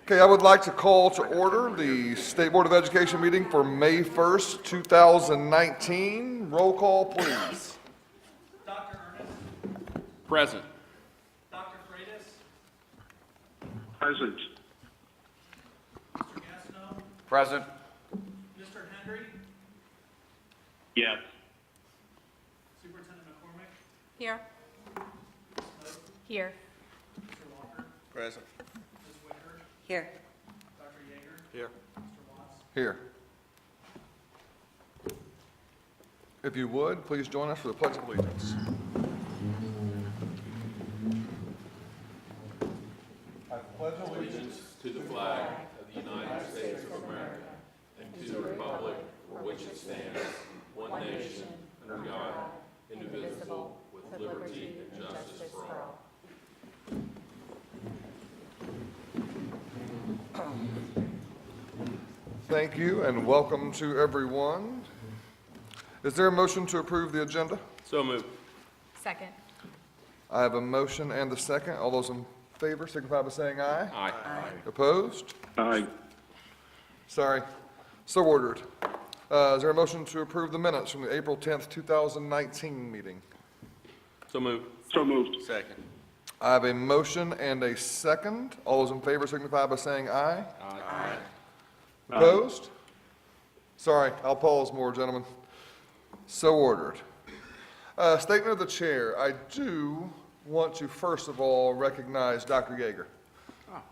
Okay, I would like to call to order the State Board of Education meeting for May 1st, 2019. Roll call, please. Dr. Ernest, Present. Dr. Freitas, Present. Mr. Gastineau, Present. Mr. Henry, Yes. Superintendent McCormick, Here. Here. Mr. Walker, Present. Ms. Wicker, Here. Dr. Yeager, Here. Mr. Watts. Here. If you would, please join us for the Pledge of Allegiance. I pledge allegiance To the flag of the United States of America and to the republic for which it stands, one nation, under God, indivisible, with liberty and justice for all. Thank you and welcome to everyone. Is there a motion to approve the agenda? So moved. Second. I have a motion and a second. All those in favor signify by saying aye. Aye. Opposed? Aye. Sorry. So ordered. Is there a motion to approve the minutes from the April 10th, 2019 meeting? So moved. So moved. Second. I have a motion and a second. All those in favor signify by saying aye. Aye. Opposed? Sorry, I'll pause more, gentlemen. So ordered. Statement of the chair. I do want to first of all recognize Dr. Yeager.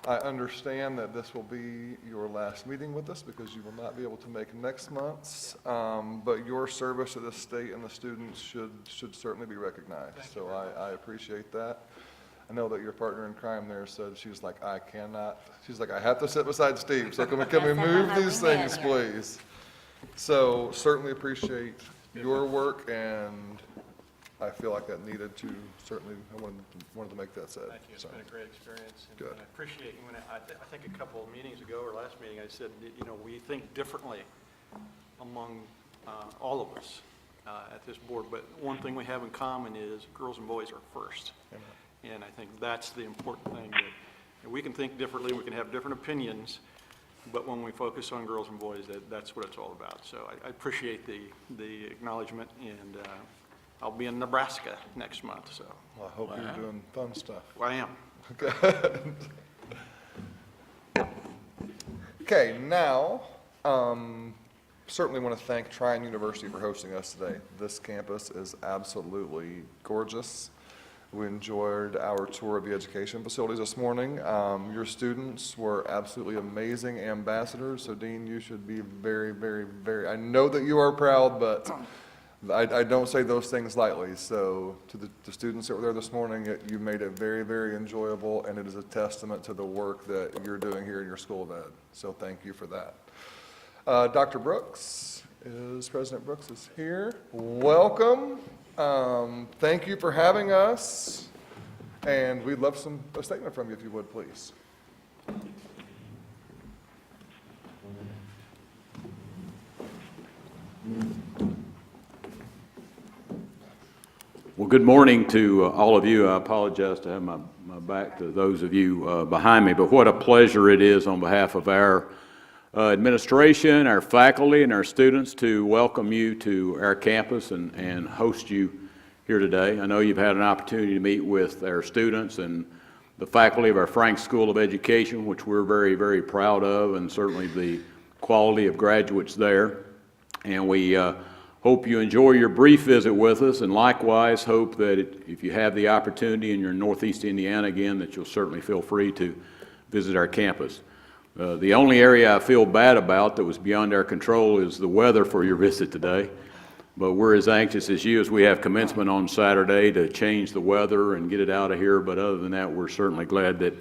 I understand that this will be your last meeting with us because you will not be able to make next month's, but your service to the state and the students should certainly be recognized. So I appreciate that. I know that your partner in crime there said, she's like, I have to sit beside Steve, so can we move these things, please? So certainly appreciate your work, and I feel like that needed to, certainly, I wanted to make that said. Thank you. It's So, been a great experience. And Good. I appreciate when I think a couple of meetings ago or last meeting, I said, you know, we think differently among all of us at this board. But one thing we have in common is girls and boys are first. And I think that's the important thing. That we can think differently, we can have different opinions, but when we focus on girls and boys, that's what it's all about. So I appreciate the acknowledgement, and I'll be in Nebraska next month, so well, I hope you're doing fun stuff. I am. Good. Okay, now, certainly want to thank Tryon University for hosting us today. This campus is absolutely gorgeous. We enjoyed our tour of the education facilities this morning. Your students were absolutely amazing ambassadors, so Dean, you should be very, very, very, I know that you are proud, but I don't say those things lightly. So to the students that were there this morning, you made it very, very enjoyable, and it is a testament to the work that you're doing here in your School of Ed. So thank you for that. Dr. Brooks, President Brooks is here. Welcome. Thank you for having us, and we'd love a statement from you if you would, please. Well, good morning to all of you. I apologize to have my back to those of you behind me, but what a pleasure it is on behalf of our administration, our faculty, and our students to welcome you to our campus and host you here today. I know you've had an opportunity to meet with our students and the faculty of our Frank School of Education, which we're very, very proud of, and certainly the quality of graduates there. And we hope you enjoy your brief visit with us, and likewise hope that if you have the opportunity and you're in Northeast Indiana again, that you'll certainly feel free to visit our campus. The only area I feel bad about that was beyond our control is the weather for your visit today. But we're as anxious as you, as we have commencement on Saturday, to change the weather and get it out of here. But other than that, we're certainly glad that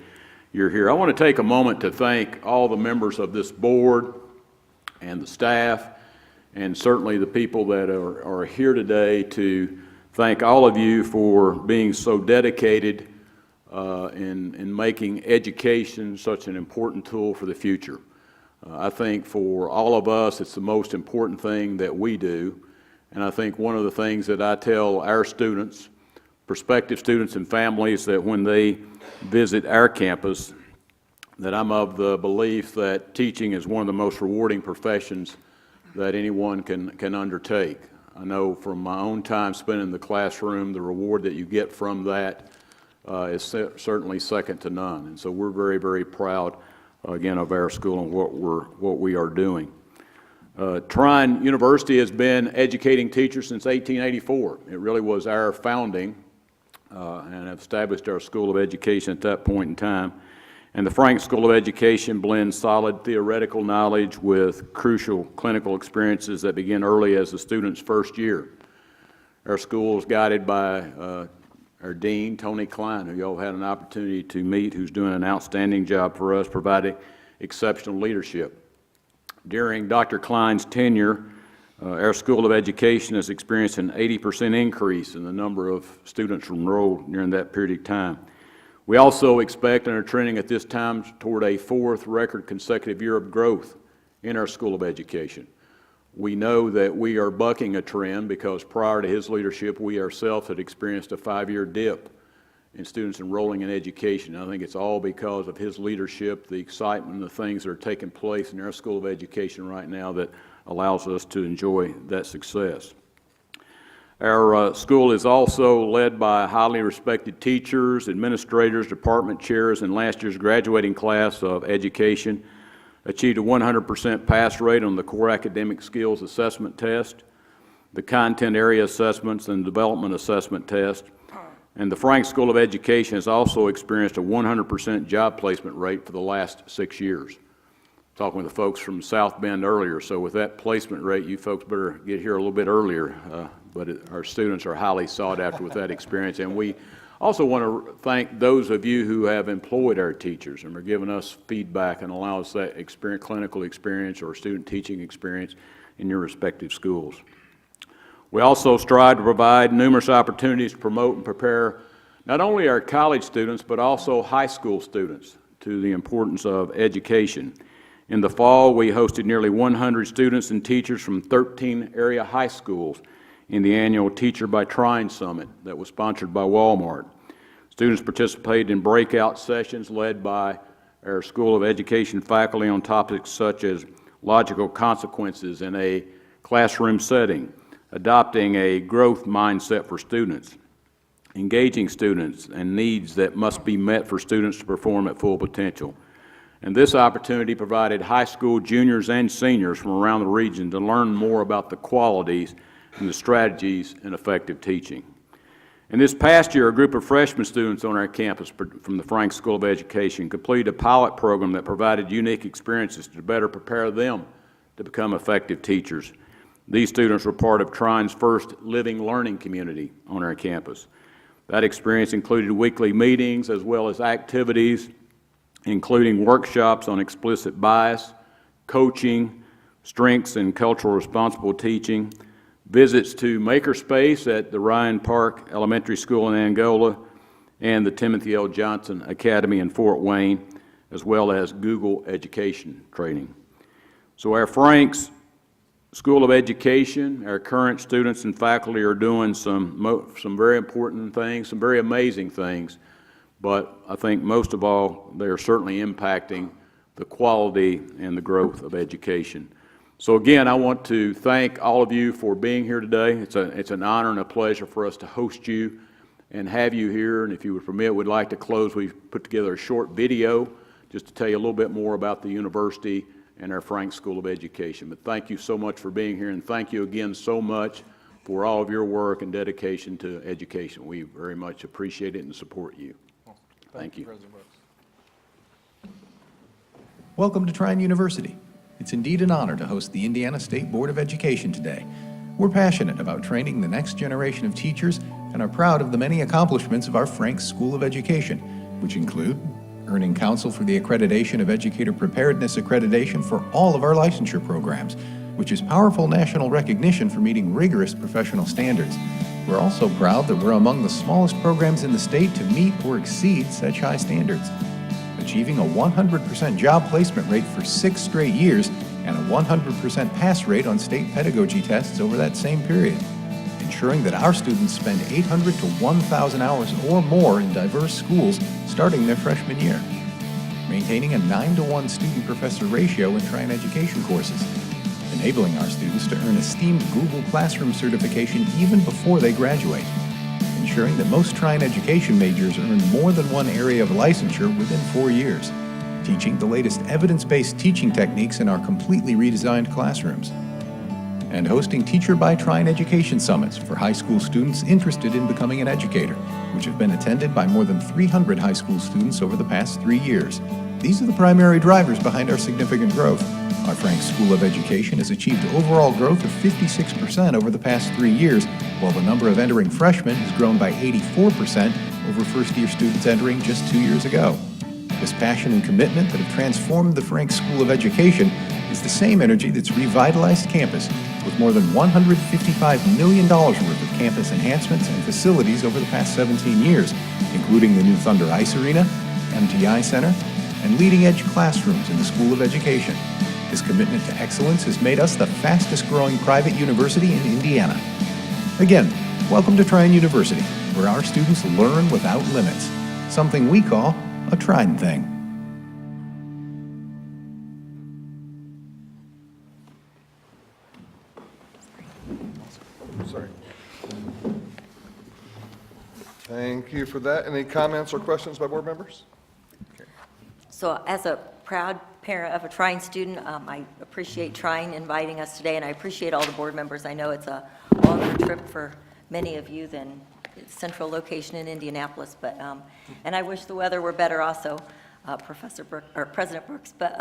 you're here. I want to take a moment to thank all the members of this board and the staff, and certainly the people that are here today, to thank all of you for being so dedicated in making education such an important tool for the future. I think for all of us, it's the most important thing that we do. And I think one of the things that I tell our students prospective students and families that when they visit our campus, that I'm of the belief that teaching is one of the most rewarding professions that anyone can undertake. I know from my own time spent in the classroom, the reward that you get from that is certainly second to none. And so we're very, very proud, again, of our school and what we are doing. Trine University has been educating teachers since 1884. It really was our founding and established our School of Education at that point in time. And the Frank School of Education blends solid theoretical knowledge with crucial clinical experiences that begin early as the student's first year. Our school is guided by our dean, Tony Klein, who you all had an opportunity to meet, who's doing an outstanding job for us, providing exceptional leadership. During Dr. Klein's tenure, our School of Education has experienced an 80% increase in the number of students enrolled during that period of time. We also expect and are trending at this time toward a fourth record consecutive year of growth in our School of Education. We know that we are bucking a trend because prior to his leadership, we ourselves had experienced a 5-year dip in students enrolling in education. I think it's all because of his leadership, the excitement, the things that are taking place in our School of Education right now that allows us to enjoy that success. Our school is also led by highly respected teachers, administrators, department chairs, and last year's graduating class of education achieved a 100% pass rate on the core academic skills assessment test, the content area assessments and development assessment test, and the Frank School of Education has also experienced a 100% job placement rate for the last 6 years. Talking with the folks from South Bend earlier, so with that placement rate, you folks better get here a little bit earlier. Our students are highly sought after with that experience. And we also want to thank those of you who have employed our teachers and are giving us feedback and allow us that experience, clinical experience or student teaching experience in your respective schools. We also strive to provide numerous opportunities to promote and prepare not only our college students, but also high school students to the importance of education. In the fall, we hosted nearly 100 students and teachers from 13 area high schools in the annual Teacher by Trine Summit that was sponsored by Walmart. Students participated in breakout sessions led by our School of Education faculty on topics such as logical consequences in a classroom setting, adopting a growth mindset for students, engaging students and needs that must be met for students to perform at full potential. And this opportunity provided high school juniors and seniors from around the region to learn more about the qualities and the strategies in effective teaching. And this past year, a group of freshman students on our campus from the Frank School of Education completed a pilot program that provided unique experiences to better prepare them to become effective teachers. These students were part of Trine's first living learning community on our campus. That experience included weekly meetings as well as activities, including workshops on explicit bias, coaching, strengths and cultural responsible teaching, visits to Makerspace at the Ryan Park Elementary School in Angola and the Timothy L. Johnson Academy in Fort Wayne, as well as Google education training. So our Frank's School of Education, our current students and faculty are doing some very important things, some very amazing things, but I think most of all, they are certainly impacting the quality and the growth of education. So again, I want to thank all of you for being here today. It's an honor and a pleasure for us to host you and have you here. And if you would permit, we'd like to close. We've put together a short video just to tell you a little bit more about the university and our Frank School of Education. But thank you so much for being here, and thank you again so much for all of your work and dedication to education. We very much appreciate it and support you. Thank you. President Brooks. Welcome to Trine University. It's indeed an honor to host the Indiana State Board of Education today. We're passionate about training the next generation of teachers and are proud of the many accomplishments of our Frank School of Education, which include earning Council for the Accreditation of Educator Preparedness accreditation for all of our licensure programs, which is powerful national recognition for meeting rigorous professional standards. We're also proud that we're among the smallest programs in the state to meet or exceed such high standards, achieving a 100% job placement rate for 6 straight years and a 100% pass rate on state pedagogy tests over that same period, ensuring that our students spend 800 to 1,000 hours or more in diverse schools starting their freshman year. Maintaining a 9-to-1 student-professor ratio in Trine education courses. Enabling our students to earn esteemed Google Classroom certification even before they graduate. Ensuring that most Trine education majors earn more than one area of licensure within 4 years. Teaching the latest evidence-based teaching techniques in our completely redesigned classrooms. And hosting Teacher by Trine Education Summits for high school students interested in becoming an educator, which have been attended by more than 300 high school students over the past 3 years. These are the primary drivers behind our significant growth. Our Frank School of Education has achieved overall growth of 56% over the past 3 years, while the number of entering freshmen has grown by 84% over first-year students entering just 2 years ago. This passion and commitment that have transformed the Frank School of Education is the same energy that's revitalized campus with more than $155 million worth of campus enhancements and facilities over the past 17 years, including the new Thunder Ice Arena, MTI Center, and leading-edge classrooms in the School of Education. This commitment to excellence has made us the fastest-growing private university in Indiana. Again, welcome to Trine University, where our students learn without limits, something we call a Trine thing. Sorry. Thank you for that. Any comments or questions by board members? So as a proud parent of a Trine student, I appreciate Trine inviting us today, and I appreciate all the board members. I know it's a longer trip for many of you than its central location in Indianapolis, but, and I wish the weather were better also, President Brooks, but,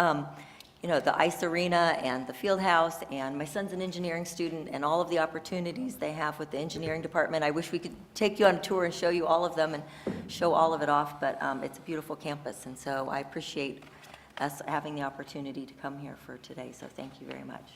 you know, the ice arena and the field house, and my son's an engineering student, and all of the opportunities they have with the engineering department. I wish we could take you on a tour and show you all of them and show all of it off, but it's a beautiful campus, and so I appreciate us having the opportunity to come here for today, so thank you very much.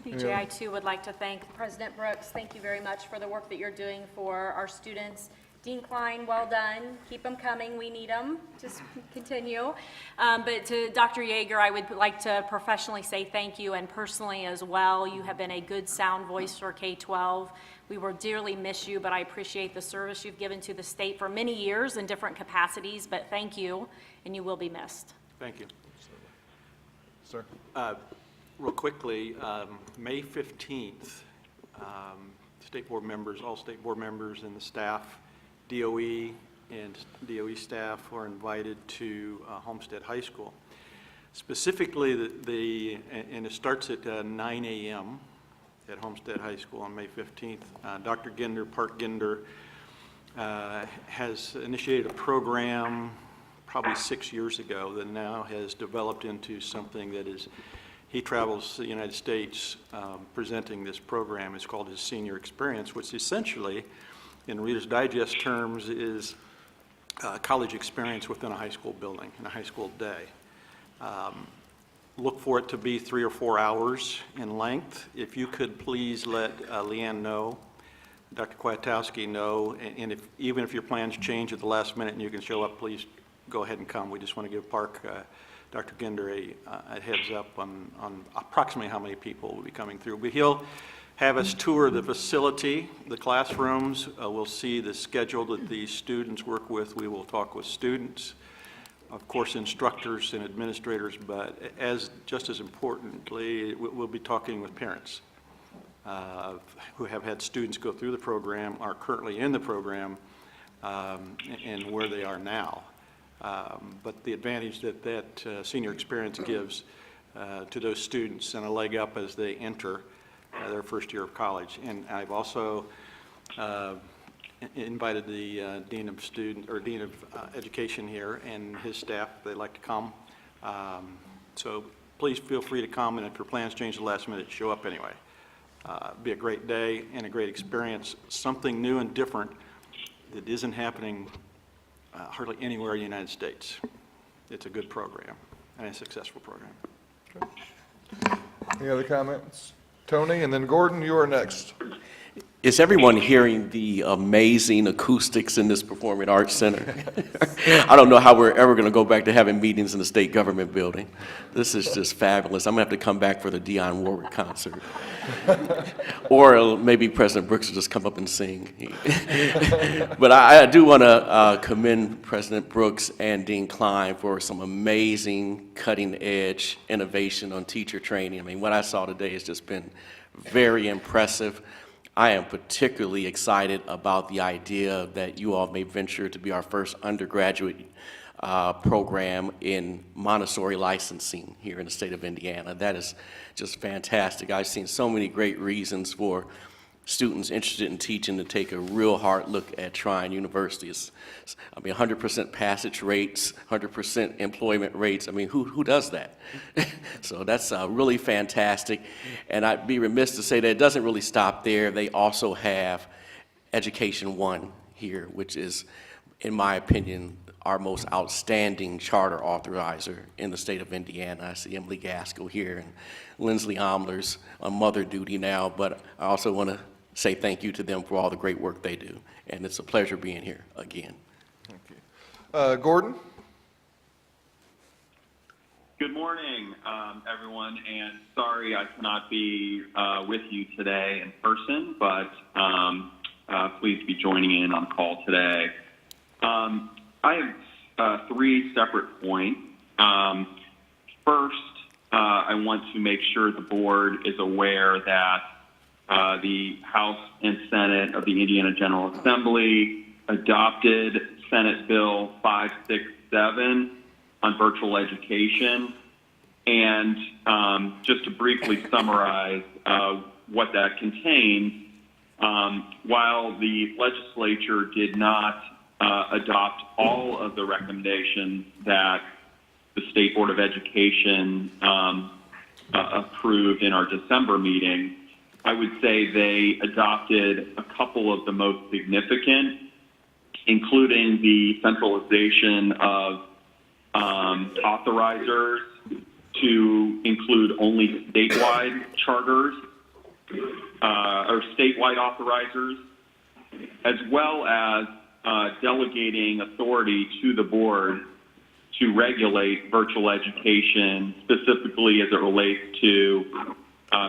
BJ, I too would like to thank President Brooks. Thank you very much for the work that you're doing for our students. Dean Klein, well done. Keep them coming. We need them. Just continue. But to Dr. Yeager, I would like to professionally say thank you, and personally as well. You have been a good sound voice for K-12. We will dearly miss you, but I appreciate the service you've given to the state for many years in different capacities. But thank you, and you will be missed. Thank you. Sir? Real quickly, May 15th, state board members, all state board members and the staff, DOE and DOE staff are invited to Homestead High School. Specifically, and it starts at 9 a.m. at Homestead High School on May 15th. Dr. Ginder, Park Ginder, has initiated a program probably 6 years ago that now has developed into something that is, he travels to the United States presenting this program. It's called his Senior Experience, which essentially, in Reader's Digest terms, is college experience within a high school building, in a high school day. Look for it to be 3 or 4 hours in length. If you could please let Leanne know, Dr. Kwiatkowski know, and even if your plans change at the last minute and you can show up, please go ahead and come. We just want to give Park, Dr. Ginder a heads up on approximately how many people will be coming through. But he'll have us tour the facility, the classrooms. We'll see the schedule that the students work with. We will talk with students, of course, instructors and administrators, but just as importantly, we'll be talking with parents who have had students go through the program, are currently in the program, and where they are now. But the advantage that senior experience gives to those students and a leg up as they enter their first year of college. And I've also invited the Dean of Education here and his staff. They'd like to come. So please feel free to come, and if your plans change at the last minute, show up anyway. Be a great day and a great experience, something new and different that isn't happening hardly anywhere in the United States. It's a good program and a successful program. Okay. Any other comments? Tony, and then Gordon, you are next. Is everyone hearing the amazing acoustics in this Performing Arts Center? I don't know how we're ever going to go back to having meetings in the state government building. This is just fabulous. I'm going to have to come back for the Dionne Warwick concert. Or maybe President Brooks will just come up and sing. But I do want to commend President Brooks and Dean Klein for some amazing cutting-edge innovation on teacher training. I mean, what I saw today has just been very impressive. I am particularly excited about the idea that you all may venture to be our first undergraduate program in Montessori licensing here in the state of Indiana. That is just fantastic. I've seen so many great reasons for students interested in teaching to take a real hard look at Trine University. I mean, 100% passage rates, 100% employment rates. I mean, who does that? So that's really fantastic. And I'd be remiss to say that it doesn't really stop there. They also have Education One here, which is, in my opinion, our most outstanding charter authorizer in the state of Indiana. I see Emily Gaskell here and Lindsley Omlers on mother duty now, but I also want to say thank you to them for all the great work they do. And it's a pleasure being here again. Thank you. Gordon? Good morning, everyone, and sorry I cannot be with you today in person, but please be joining in on call today. I have three separate points. First, I want to make sure the board is aware that the House and Senate of the Indiana General Assembly adopted Senate Bill 567 on virtual education. And just to briefly summarize what that contains, while the legislature did not adopt all of the recommendations that the State Board of Education approved in our December meeting, I would say they adopted a couple of the most significant, including the centralization of authorizers to include only statewide charters or statewide authorizers, as well as delegating authority to the board to regulate virtual education, specifically as it relates to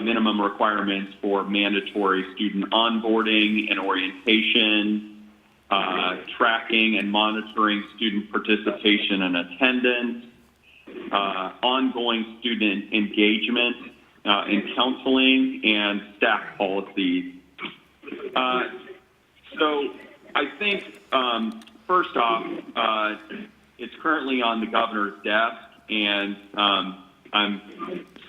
minimum requirements for mandatory student onboarding and orientation, tracking and monitoring student participation and attendance, ongoing student engagement in counseling, and staff policies. So I think, first off, it's currently on the governor's desk, and I'm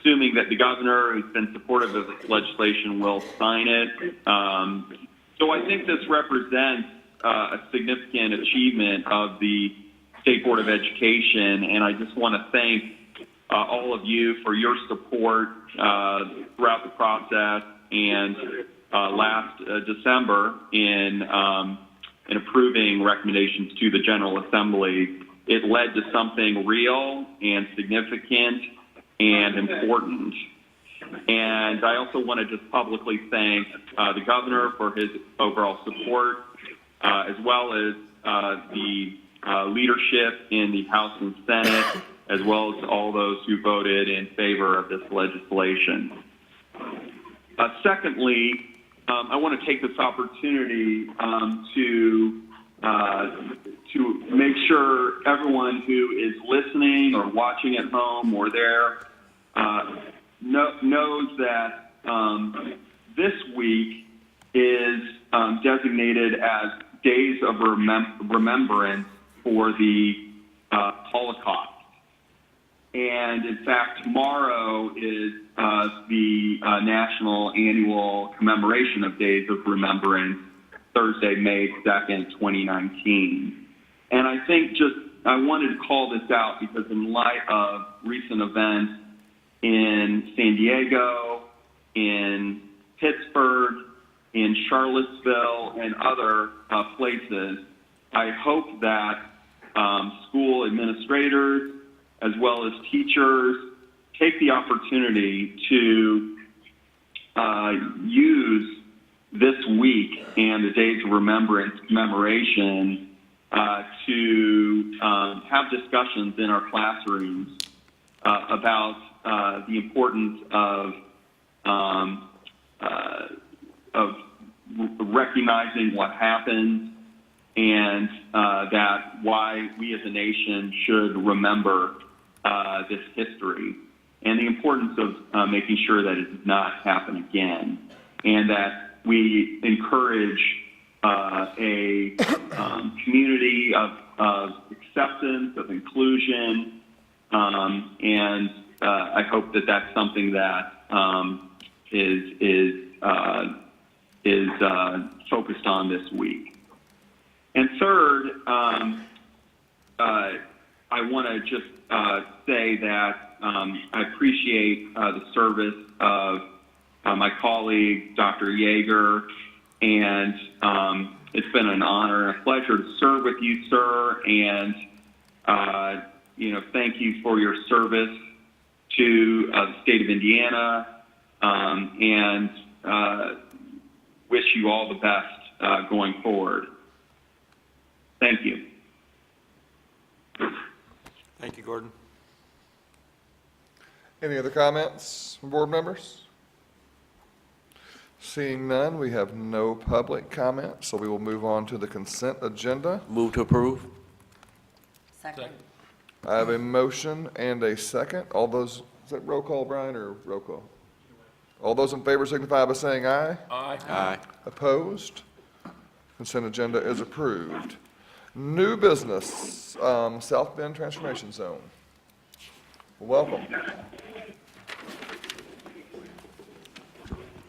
assuming that the governor, who's been supportive of this legislation, will sign it. So I think this represents a significant achievement of the State Board of Education, and I just want to thank all of you for your support throughout the process, and last December in approving recommendations to the General Assembly. It led to something real and significant and important. And I also want to just publicly thank the governor for his overall support, as well as the leadership in the House and Senate, as well as all those who voted in favor of this legislation. Secondly, I want to take this opportunity to make sure everyone who is listening or watching at home or there knows that this week is designated as Days of Remembrance for the Holocaust. And in fact, tomorrow is the national annual commemoration of Days of Remembrance, Thursday, May 2nd, 2019. And I think I wanted to call this out because in light of recent events in San Diego, in Pittsburgh, in Charlottesville, and other places, I hope that school administrators, as well as teachers, take the opportunity to use this week and the days of commemoration to have discussions in our classrooms about the importance of recognizing what happened and that why we as a nation should remember this history and the importance of making sure that it does not happen again, and that we encourage a community of acceptance, of inclusion, and I hope that that's something that is focused on this week. And third, I want to just say that I appreciate the service of my colleague, Dr. Yeager, and it's been an honor and a pleasure to serve with you, sir, and thank you for your service to the state of Indiana, and wish you all the best going forward. Thank you. Thank you, Gordon. Any other comments from board members? Seeing none, we have no public comment, so we will move on to the consent agenda. Move to approve. Second. I have a motion and a second. All those, is that roll call, Brian, or roll call? All those in favor signify by saying aye. Aye. Aye. Opposed? Consent agenda is approved. New business, South Bend Transformation Zone. Welcome.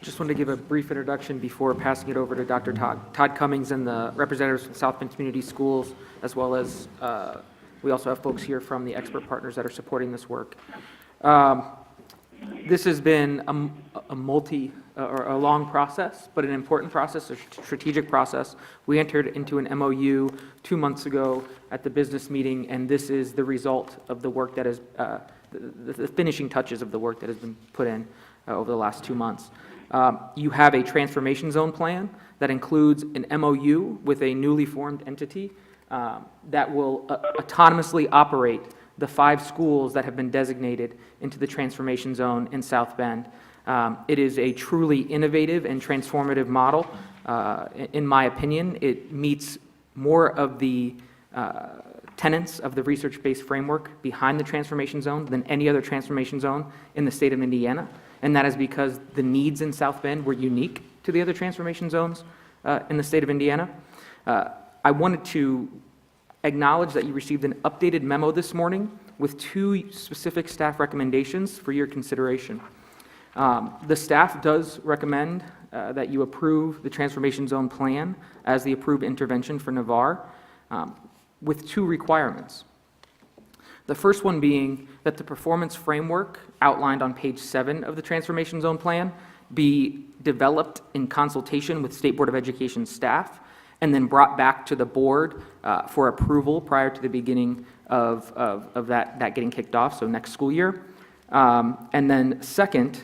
Just wanted to give a brief introduction before passing it over to Dr. Todd Cummings and the representatives from South Bend Community Schools, as well as we also have folks here from the expert partners that are supporting this work. This has been a long process, but an important process, a strategic process. We entered into an MOU 2 months ago at the business meeting, and this is the result of the work that is, the finishing touches of the work that has been put in over the last 2 months. You have a transformation zone plan that includes an MOU with a newly formed entity that will autonomously operate the 5 schools that have been designated into the transformation zone in South Bend. It is a truly innovative and transformative model. In my opinion, it meets more of the tenets of the research-based framework behind the transformation zone than any other transformation zone in the state of Indiana. And that is because the needs in South Bend were unique to the other transformation zones in the state of Indiana. I wanted to acknowledge that you received an updated memo this morning with 2 specific staff recommendations for your consideration. The staff does recommend that you approve the transformation zone plan as the approved intervention for Navarre with 2 requirements. The first one being that the performance framework outlined on page 7 of the transformation zone plan be developed in consultation with State Board of Education staff and then brought back to the board for approval prior to the beginning of that getting kicked off, so next school year. And then second,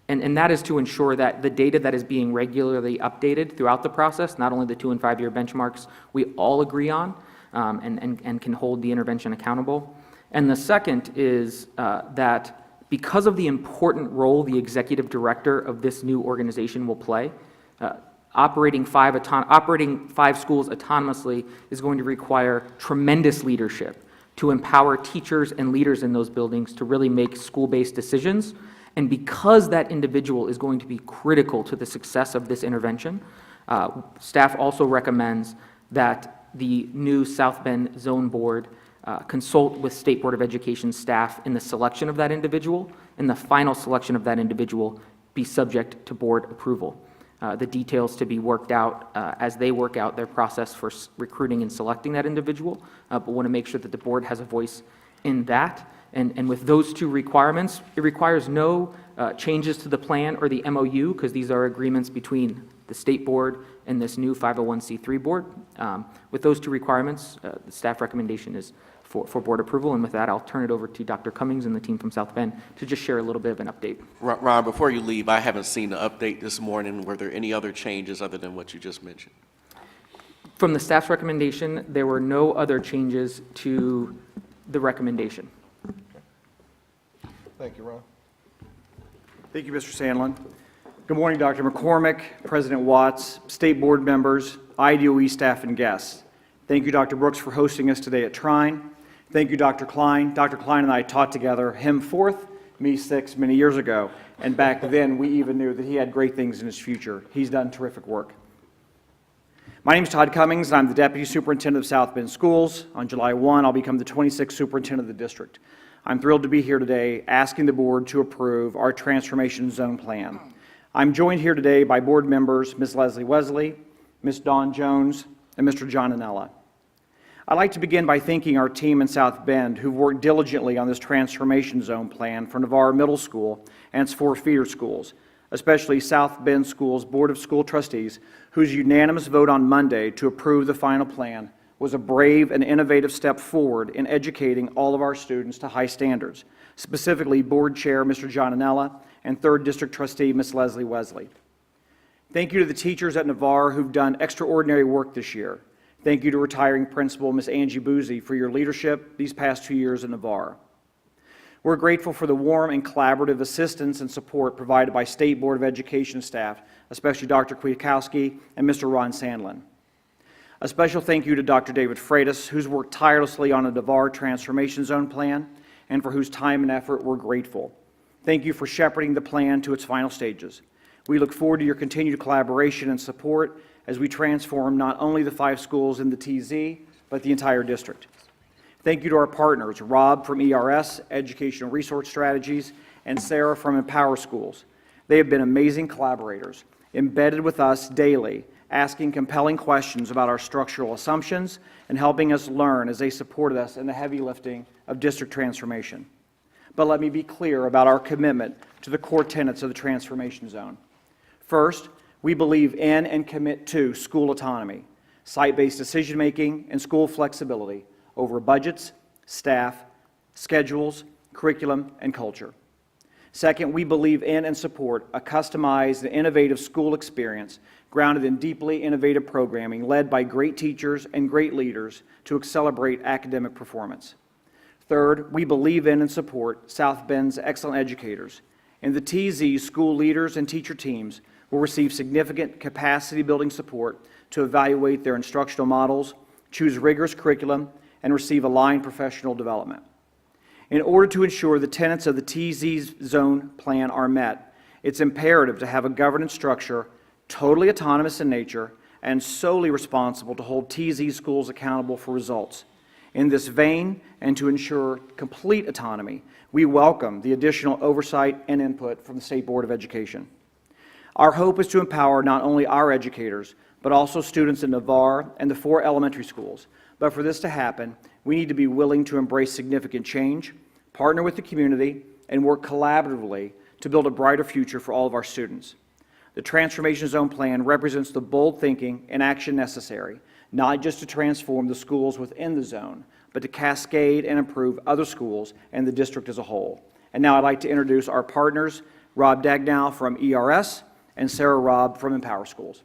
and that is to ensure that the data that is being regularly updated throughout the process, not only the 2- and 5-year benchmarks we all agree on and can hold the intervention accountable. And the second is that because of the important role the executive director of this new organization will play, operating 5 schools autonomously is going to require tremendous leadership to empower teachers and leaders in those buildings to really make school-based decisions. And because that individual is going to be critical to the success of this intervention, staff also recommends that the new South Bend Zone Board consult with State Board of Education staff in the selection of that individual, and the final selection of that individual be subject to board approval. The details to be worked out as they work out their process for recruiting and selecting that individual, but want to make sure that the board has a voice in that. And with those 2 requirements, it requires no changes to the plan or the MOU, because these are agreements between the state board and this new 501c3 board. With those 2 requirements, the staff recommendation is for board approval. And with that, I'll turn it over to Dr. Cummings and the team from South Bend to just share a little bit of an update. Ron, before you leave, I haven't seen the update this morning. Were there any other changes other than what you just mentioned? From the staff's recommendation, there were no other changes to the recommendation. Thank you, Ron. Thank you, Mr. Sandlin. Good morning, Dr. McCormick, President Watts, State Board members, IDOE staff, and guests. Thank you, Dr. Brooks, for hosting us today at Trine. Thank you, Dr. Klein. Dr. Klein and I taught together him fourth, me sixth, many years ago, and back then we even knew that he had great things in his future. He's done terrific work. My name is Todd Cummings, and I'm the Deputy Superintendent of South Bend Schools. On July 1, I'll become the 26th Superintendent of the district. I'm thrilled to be here today asking the board to approve our Transformation Zone Plan. I'm joined here today by board members Ms. Leslie Wesley, Ms. Dawn Jones, and Mr. John Anella. I'd like to begin by thanking our team in South Bend who've worked diligently on this Transformation Zone Plan for Navarre Middle School and its 4 feeder schools, especially South Bend Schools Board of School Trustees, whose unanimous vote on Monday to approve the final plan was a brave and innovative step forward in educating all of our students to high standards, specifically Board Chair Mr. John Anella and 3rd District Trustee Ms. Leslie Wesley. Thank you to the teachers at Navarre who've done extraordinary work this year. Thank you to retiring Principal Ms. Angie Boozy for your leadership these past 2 years at Navarre. We're grateful for the warm and collaborative assistance and support provided by State Board of Education staff, especially Dr. Kwiatkowski and Mr. Ron Sandlin. A special thank you to Dr. David Freitas, who's worked tirelessly on a Navarre Transformation Zone plan and for whose time and effort we're grateful. Thank you for shepherding the plan to its final stages. We look forward to your continued collaboration and support as we transform not only the 5 schools in the TZ, but the entire district. Thank you to our partners, Rob from ERS, Educational Resource Strategies, and Sarah from Empower Schools. They have been amazing collaborators, embedded with us daily, asking compelling questions about our structural assumptions and helping us learn as they supported us in the heavy lifting of district transformation. But let me be clear about our commitment to the core tenets of the Transformation Zone. First, we believe in and commit to school autonomy, site-based decision-making, and school flexibility over budgets, staff, schedules, curriculum, and culture. Second, we believe in and support a customized and innovative school experience grounded in deeply innovative programming led by great teachers and great leaders to accelerate academic performance. Third, we believe in and support South Bend's excellent educators. In the TZ, school leaders and teacher teams will receive significant capacity-building support to evaluate their instructional models, choose rigorous curriculum, and receive aligned professional development. In order to ensure the tenets of the TZ Zone Plan are met, it's imperative to have a governance structure totally autonomous in nature and solely responsible to hold TZ schools accountable for results. In this vein, and to ensure complete autonomy, we welcome the additional oversight and input from the State Board of Education. Our hope is to empower not only our educators, but also students in Navarre and the 4 elementary schools. But for this to happen, we need to be willing to embrace significant change, partner with the community, and work collaboratively to build a brighter future for all of our students. The Transformation Zone Plan represents the bold thinking and action necessary, not just to transform the schools within the zone, but to cascade and improve other schools and the district as a whole. And now I'd like to introduce our partners, Rob Dagnow from ERS and Sarah Robb from Empower Schools.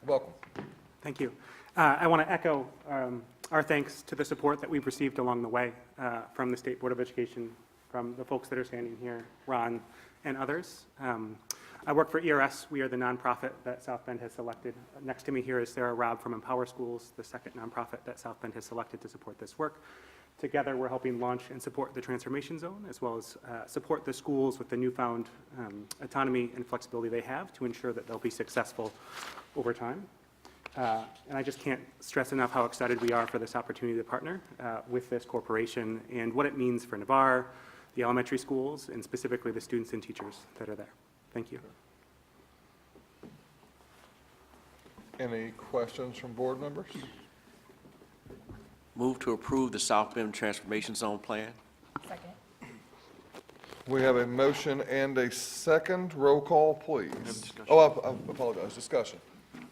Welcome. Thank you. I want to echo our thanks to the support that we've received along the way from the State Board of Education, from the folks that are standing here, Ron and others. I work for ERS. We are the nonprofit that South Bend has selected. Next to me here is Sarah Robb from Empower Schools, the second nonprofit that South Bend has selected to support this work. Together, we're helping launch and support the Transformation Zone, as well as support the schools with the newfound autonomy and flexibility they have to ensure that they'll be successful over time. And I just can't stress enough how excited we are for this opportunity to partner with this corporation and what it means for Navarre, the elementary schools, and specifically the students and teachers that are there. Thank you. Any questions from board members? Move to approve the South Bend Transformation Zone Plan. Second. We have a motion and a second. Roll call, please. discussion. Oh, I apologize. Discussion.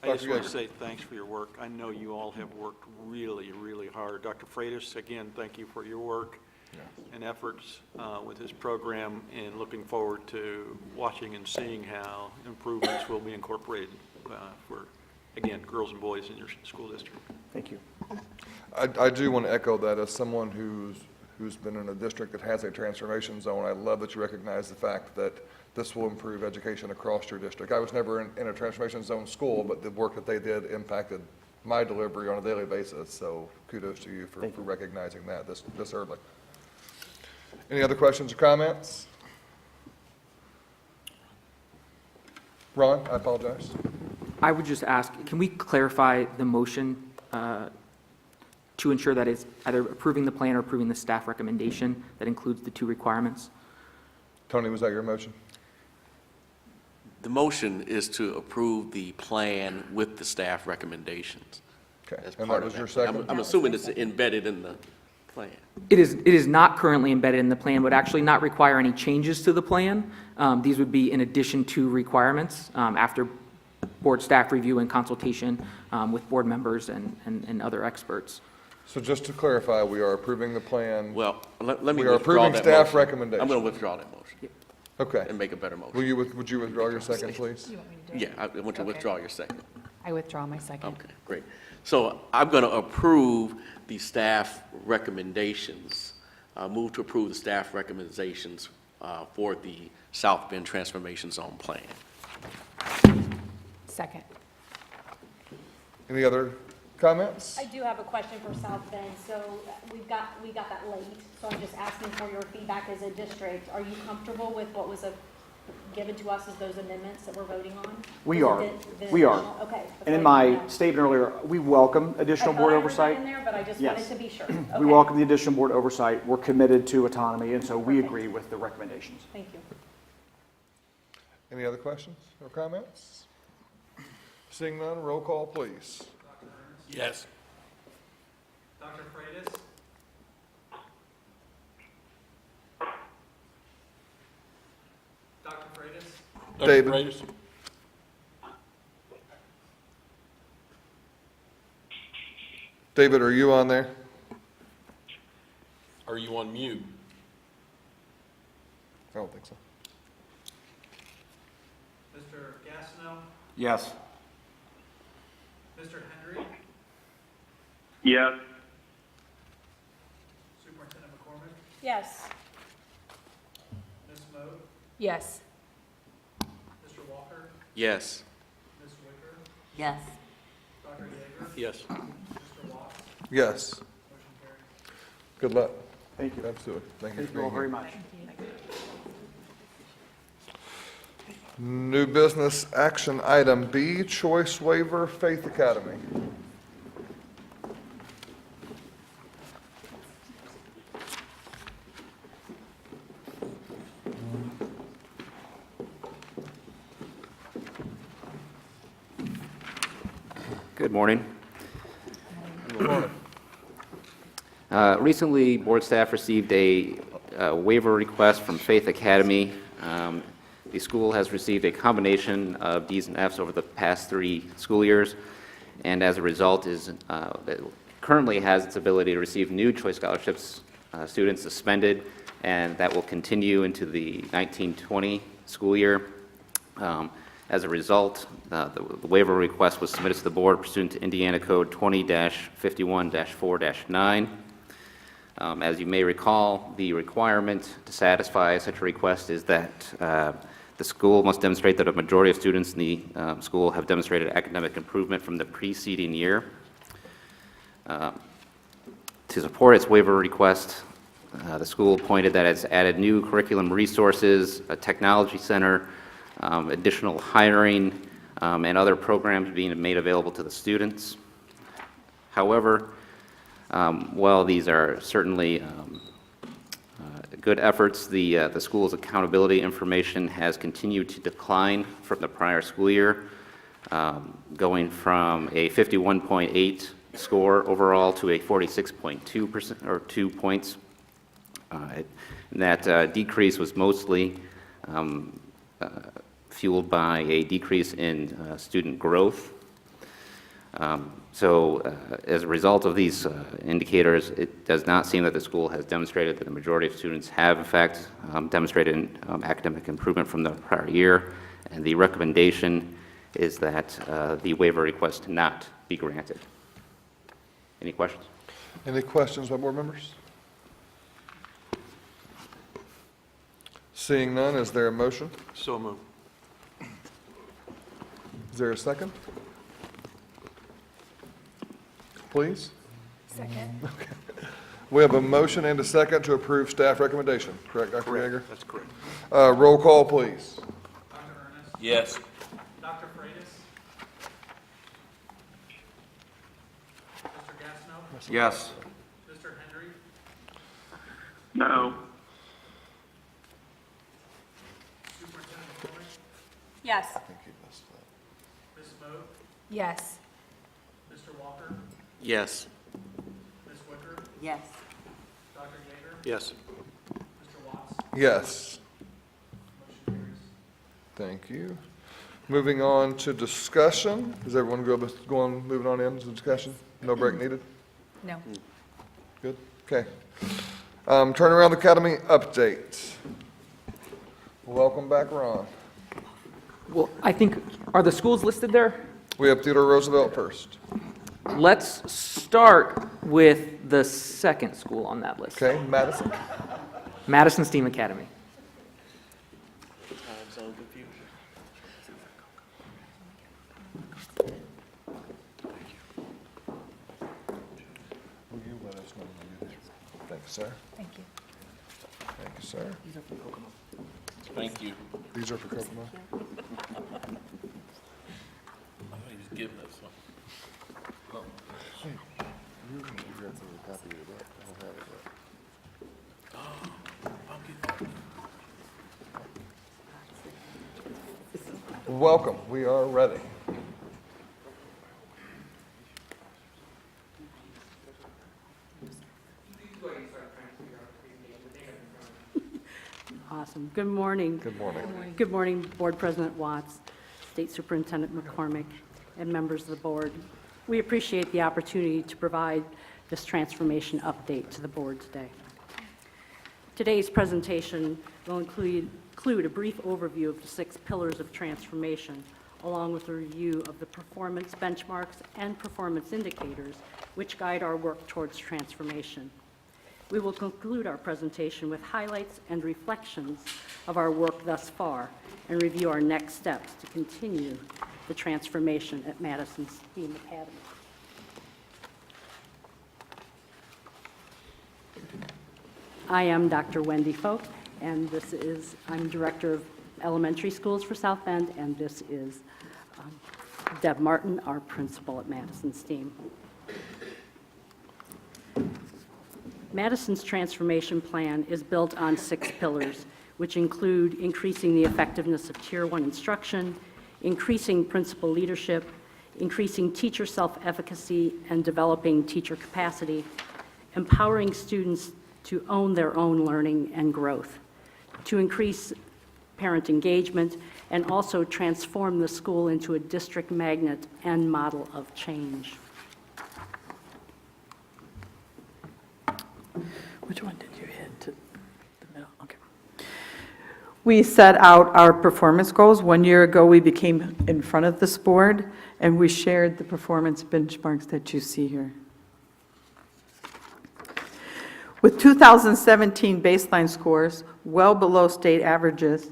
I just Dr. want to Yeager. say thanks for your work. I know you all have worked really, really hard. Dr. Freitas, again, thank you for your work and efforts with this program, and looking forward to watching and seeing how improvements will be incorporated for, again, girls and boys in your school district. Thank you. I do want to echo that as someone who's been in a district that has a transformation zone. I love that you recognize the fact that this will improve education across your district. I was never in a transformation zone school, but the work that they did impacted my delivery on a daily basis. So kudos to you for recognizing that this early. Any other questions or comments? Ron, I apologize. I would just ask, can we clarify the motion to ensure that it's either approving the plan or approving the staff recommendation that includes the two requirements? Tony, was that your motion? The motion is to approve the plan with the staff recommendations. Okay, As and part that of was your that. second? I'm assuming it's embedded in the plan. It is not currently embedded in the plan, would actually not require any changes to the plan. These would be in addition to requirements after board staff review and consultation with board members and other experts. So just to clarify, we are approving the plan. Well, let me We are withdraw approving that staff motion. recommendation. I'm going to withdraw that motion Okay. and make a better motion. Would you withdraw your second, please? You want me to do it? Yeah, I want to withdraw your second. I withdraw my second. Okay, great. So I'm going to approve the staff recommendations, move to approve the staff recommendations for the South Bend Transformation Zone Plan. Second. Any other comments? I do have a question for South Bend. So we got that late, so I'm just asking for your feedback as a district. Are you comfortable with what was given to us as those amendments that we're voting on? We Was are. it the We are. additional- Okay. And in before you do my that. statement earlier, we welcome additional board I thought I heard that oversight. in there, but I just Yes. wanted to be sure. We Okay. welcome the additional board oversight. We're committed to autonomy, and so we Perfect. agree with the recommendations. Thank you. Any other questions or comments? Seeing none, roll call, please. Yes. Dr. Freitas? Dr. Freitas? David? David, are you on there? Are you on mute? I don't think so. Mr. Gastineau? Yes. Mr. Henry? Yes. Superintendent McCormick? Yes. Ms. Moe? Yes. Mr. Walker? Yes. Ms. Wicker? Yes. Dr. Yeager? Yes. Mr. Watts? Yes. Motion carries. Good luck. Thank you. Absolutely. Thank you Thank for you all being very here. much. New business action item B, choice waiver, Faith Academy. Good morning. Good morning. Recently, board staff received a waiver request from Faith Academy. The school has received a combination of Ds and Fs over the past 3 school years, and as a result it currently has its ability to receive new choice scholarships, students suspended, and that will continue into the 1920 school year. As a result, the waiver request was submitted to the board pursuant to Indiana Code 20-51-4-9. As you may recall, the requirement to satisfy such a request is that the school must demonstrate that a majority of students in the school have demonstrated academic improvement from the preceding year. To support its waiver request, the school pointed that it's added new curriculum resources, a technology center, additional hiring, and other programs being made available to the students. However, while these are certainly good efforts, the school's accountability information has continued to decline from the prior school year, going from a 51.8 score overall to a 46.2%, or 2 points. And that decrease was mostly fueled by a decrease in student growth. As a result of these indicators, it does not seem that the school has demonstrated that the majority of students have, in fact, demonstrated academic improvement from the prior year, and the recommendation is that the waiver request not be granted. Any questions? Any questions by board members? Seeing none, is there a motion? So moved. Is there a second? Please? Second. We have a motion and a second to approve staff recommendation, correct, Dr. Yeager? That's correct. Roll call, please. Yes. Dr. Freitas? Mr. Gastineau? Yes. Mr. Henry? No. Superintendent McCormick? Yes. Ms. Moe? Yes. Mr. Walker? Yes. Ms. Wicker? Yes. Dr. Yeager? Yes. Mr. Watts? Yes. Motion carries. Thank you. Moving on to discussion. Is everyone moving on into discussion? No break needed? No. Good, okay. Turnaround Academy update. Welcome back, Ron. Well, I think, are the schools listed there? We have Theodore Roosevelt first. Let's start with the second school on that list. Okay, Madison? Madison STEAM Academy. Will you let us know when you do? Thank you, sir. Thank you. Thank you, sir. Thank you. These are for Kokomo. He's giving us one. You're going to grab a copy of that. I don't have it yet. Welcome, we are ready. Awesome. Good morning. Good morning. Good morning, Board President Watts, State Superintendent McCormick, and members of the board. We appreciate the opportunity to provide this transformation update to the board today. Today's presentation will include a brief overview of the 6 pillars of transformation, along with a review of the performance benchmarks and performance indicators which guide our work towards transformation. We will conclude our presentation with highlights and reflections of our work thus far and review our next steps to continue the transformation at Madison STEAM Academy. I am Dr. Wendy Folk, and I'm Director of Elementary Schools for South Bend, and this is Deb Martin, our principal at Madison STEAM. Madison's transformation plan is built on 6 pillars, which include increasing the effectiveness of Tier 1 instruction, increasing principal leadership, increasing teacher self-efficacy and developing teacher capacity, empowering students to own their own learning and growth, to increase parent engagement, and also transform the school into a district magnet and model of change. Which one did you hit? To the middle? Okay. We set out our performance goals. 1 year ago, we became in front of this board, and we shared the performance benchmarks that you see here. With 2017 baseline scores well below state averages,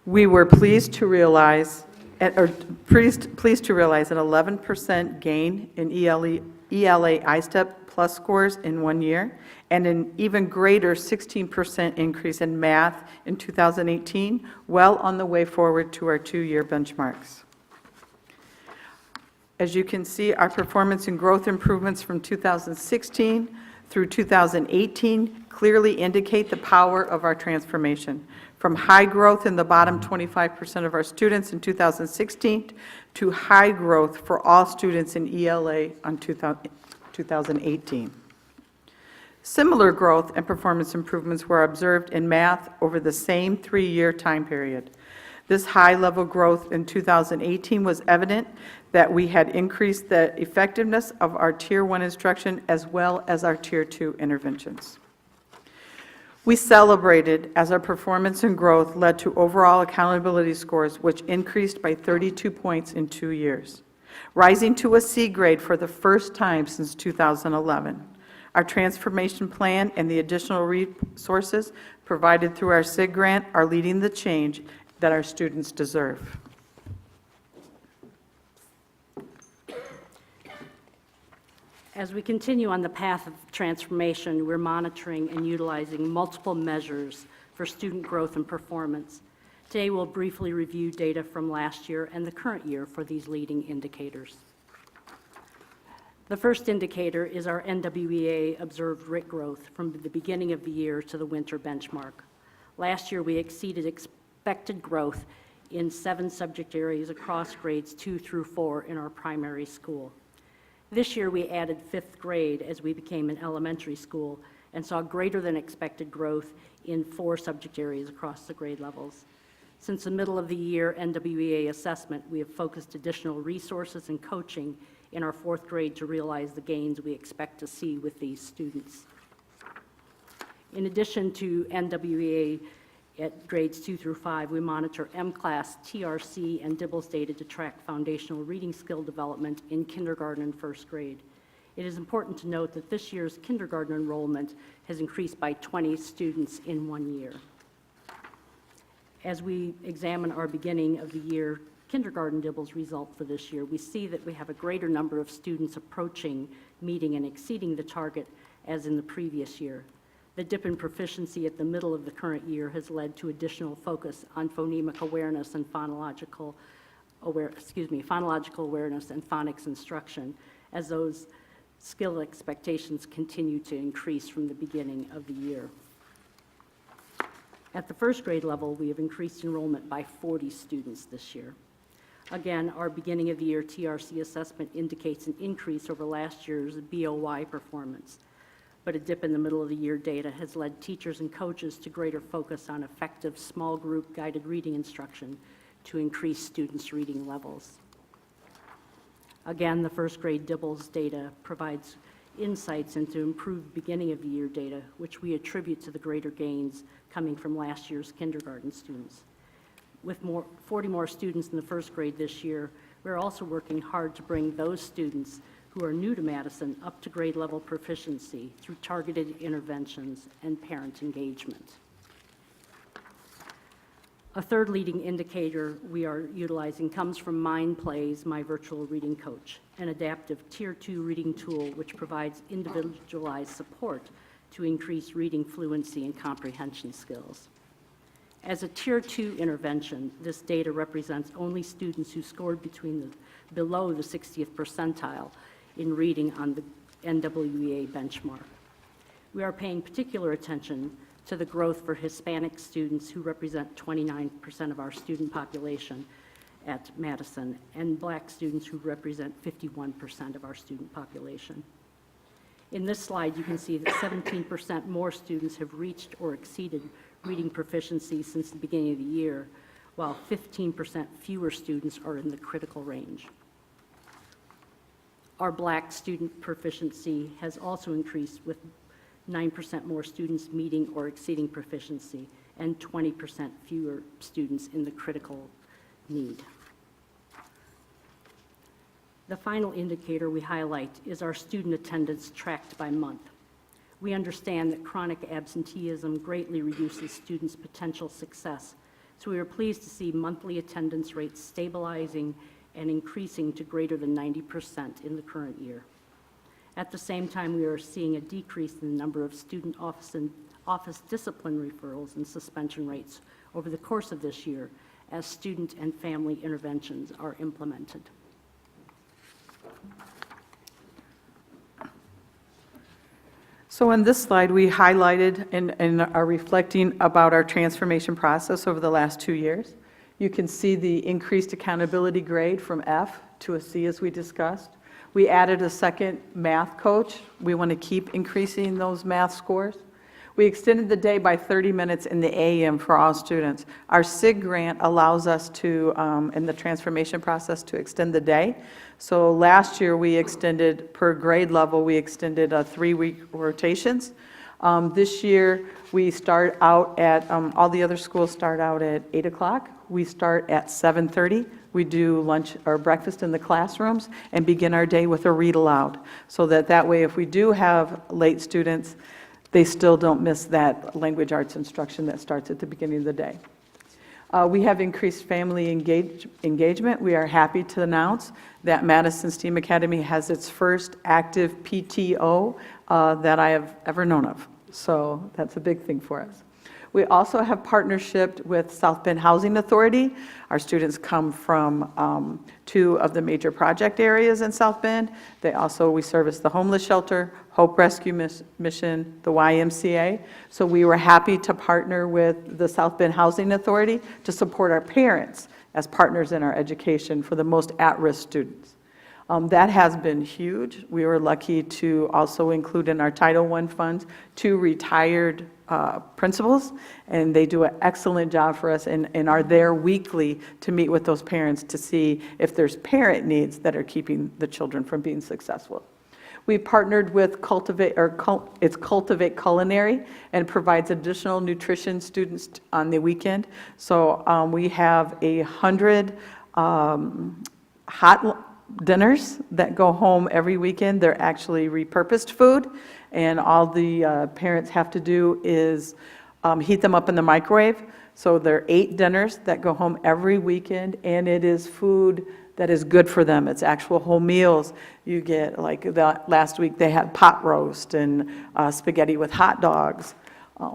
we were pleased to realize an 11% gain in ELA I-STEP plus scores in 1 year, and an even greater 16% increase in math in 2018, well on the way forward to our 2-year benchmarks. As you can see, our performance and growth improvements from 2016 through 2018 clearly indicate the power of our transformation. from high growth in the bottom 25% of our students in 2016 to high growth for all students in ELA on 2018. Similar growth and performance improvements were observed in math over the same 3-year time period. This high-level growth in 2018 was evident that we had increased the effectiveness of our Tier 1 instruction as well as our Tier 2 interventions. We celebrated as our performance and growth led to overall accountability scores, which increased by 32 points in 2 years, rising to a C grade for the first time since 2011. Our transformation plan and the additional resources provided through our SIG grant are leading the change that our students deserve. As we continue on the path of transformation, we're monitoring and utilizing multiple measures for student growth and performance. Today, we'll briefly review data from last year and the current year for these leading indicators. The first indicator is our NWEA observed rate growth from the beginning of the year to the winter benchmark. Last year, we exceeded expected growth in 7 subject areas across grades 2 through 4 in our primary school. This year, we added 5th grade as we became an elementary school and saw greater than expected growth in 4 subject areas across the grade levels. Since the middle of the year NWEA assessment, we have focused additional resources and coaching in our 4th grade to realize the gains we expect to see with these students. In addition to NWEA at grades 2 through 5, we monitor M-Class, TRC, and DIBELS data to track foundational reading skill development in kindergarten and 1st grade. It is important to note that this year's kindergarten enrollment has increased by 20 students in 1 year. As we examine our beginning of the year kindergarten DIBELS result for this year, we see that we have a greater number of students approaching, meeting, and exceeding the target as in the previous year. The dip in proficiency at the middle of the current year has led to additional focus on phonemic awareness and phonological awareness and phonics instruction as those skill expectations continue to increase from the beginning of the year. At the 1st grade level, we have increased enrollment by 40 students this year. Again, our beginning of the year TRC assessment indicates an increase over last year's BOY performance, but a dip in the middle of the year data has led teachers and coaches to greater focus on effective small group guided reading instruction to increase students' reading levels. Again, the 1st grade DIBELS data provides insights into improved beginning of the year data, which we attribute to the greater gains coming from last year's kindergarten students. With 40 more students in the 1st grade this year, we're also working hard to bring those students who are new to Madison up to grade level proficiency through targeted interventions and parent engagement. A third leading indicator we are utilizing comes from MindPlay's My Virtual Reading Coach, an adaptive Tier 2 reading tool which provides individualized support to increase reading fluency and comprehension skills. As a Tier 2 intervention, this data represents only students who scored below the 60th percentile in reading on the NWEA benchmark. We are paying particular attention to the growth for Hispanic students who represent 29% of our student population at Madison, and Black students who represent 51% of our student population. In this slide, you can see that 17% more students have reached or exceeded reading proficiency since the beginning of the year, while 15% fewer students are in the critical range. Our Black student proficiency has also increased, with 9% more students meeting or exceeding proficiency and 20% fewer students in the critical need. The final indicator we highlight is our student attendance tracked by month. We understand that chronic absenteeism greatly reduces students' potential success, so we are pleased to see monthly attendance rates stabilizing and increasing to greater than 90% in the current year. At the same time, we are seeing a decrease in the number of student office discipline referrals and suspension rates over the course of this year as student and family interventions are implemented. So on this slide, we highlighted and are reflecting about our transformation process over the last 2 years. You can see the increased accountability grade from F to a C, as we discussed. We added a second math coach. We want to keep increasing those math scores. We extended the day by 30 minutes in the AM for all students. Our SIG grant allows us to, in the transformation process, to extend the day. So last year, we extended, per grade level, we extended 3-week rotations. This year, we start out at, all the other schools start out at 8 o'clock. We start at 7:30. We do lunch or breakfast in the classrooms and begin our day with a read aloud. So that way, if we do have late students, they still don't miss that language arts instruction that starts at the beginning of the day. We have increased family engagement. We are happy to announce that Madison STEAM Academy has its first active PTO that I have ever known of. So that's a big thing for us. We also have partnership with South Bend Housing Authority. Our students come from 2 of the major project areas in South Bend. We service the homeless shelter, Hope Rescue Mission, the YMCA. So we were happy to partner with the South Bend Housing Authority to support our parents as partners in our education for the most at-risk students. That has been huge. We were lucky to also include in our Title I funds 2 retired principals, and they do an excellent job for us and are there weekly to meet with those parents to see if there's parent needs that are keeping the children from being successful. We partnered with Cultivate Culinary and provides additional nutrition students on the weekend. So we have 100 hot dinners that go home every weekend. They're actually repurposed food, and all the parents have to do is heat them up in the microwave. So there are 8 dinners that go home every weekend, and it is food that is good for them. It's actual whole meals. You get, like last week, they had pot roast and spaghetti with hot dogs.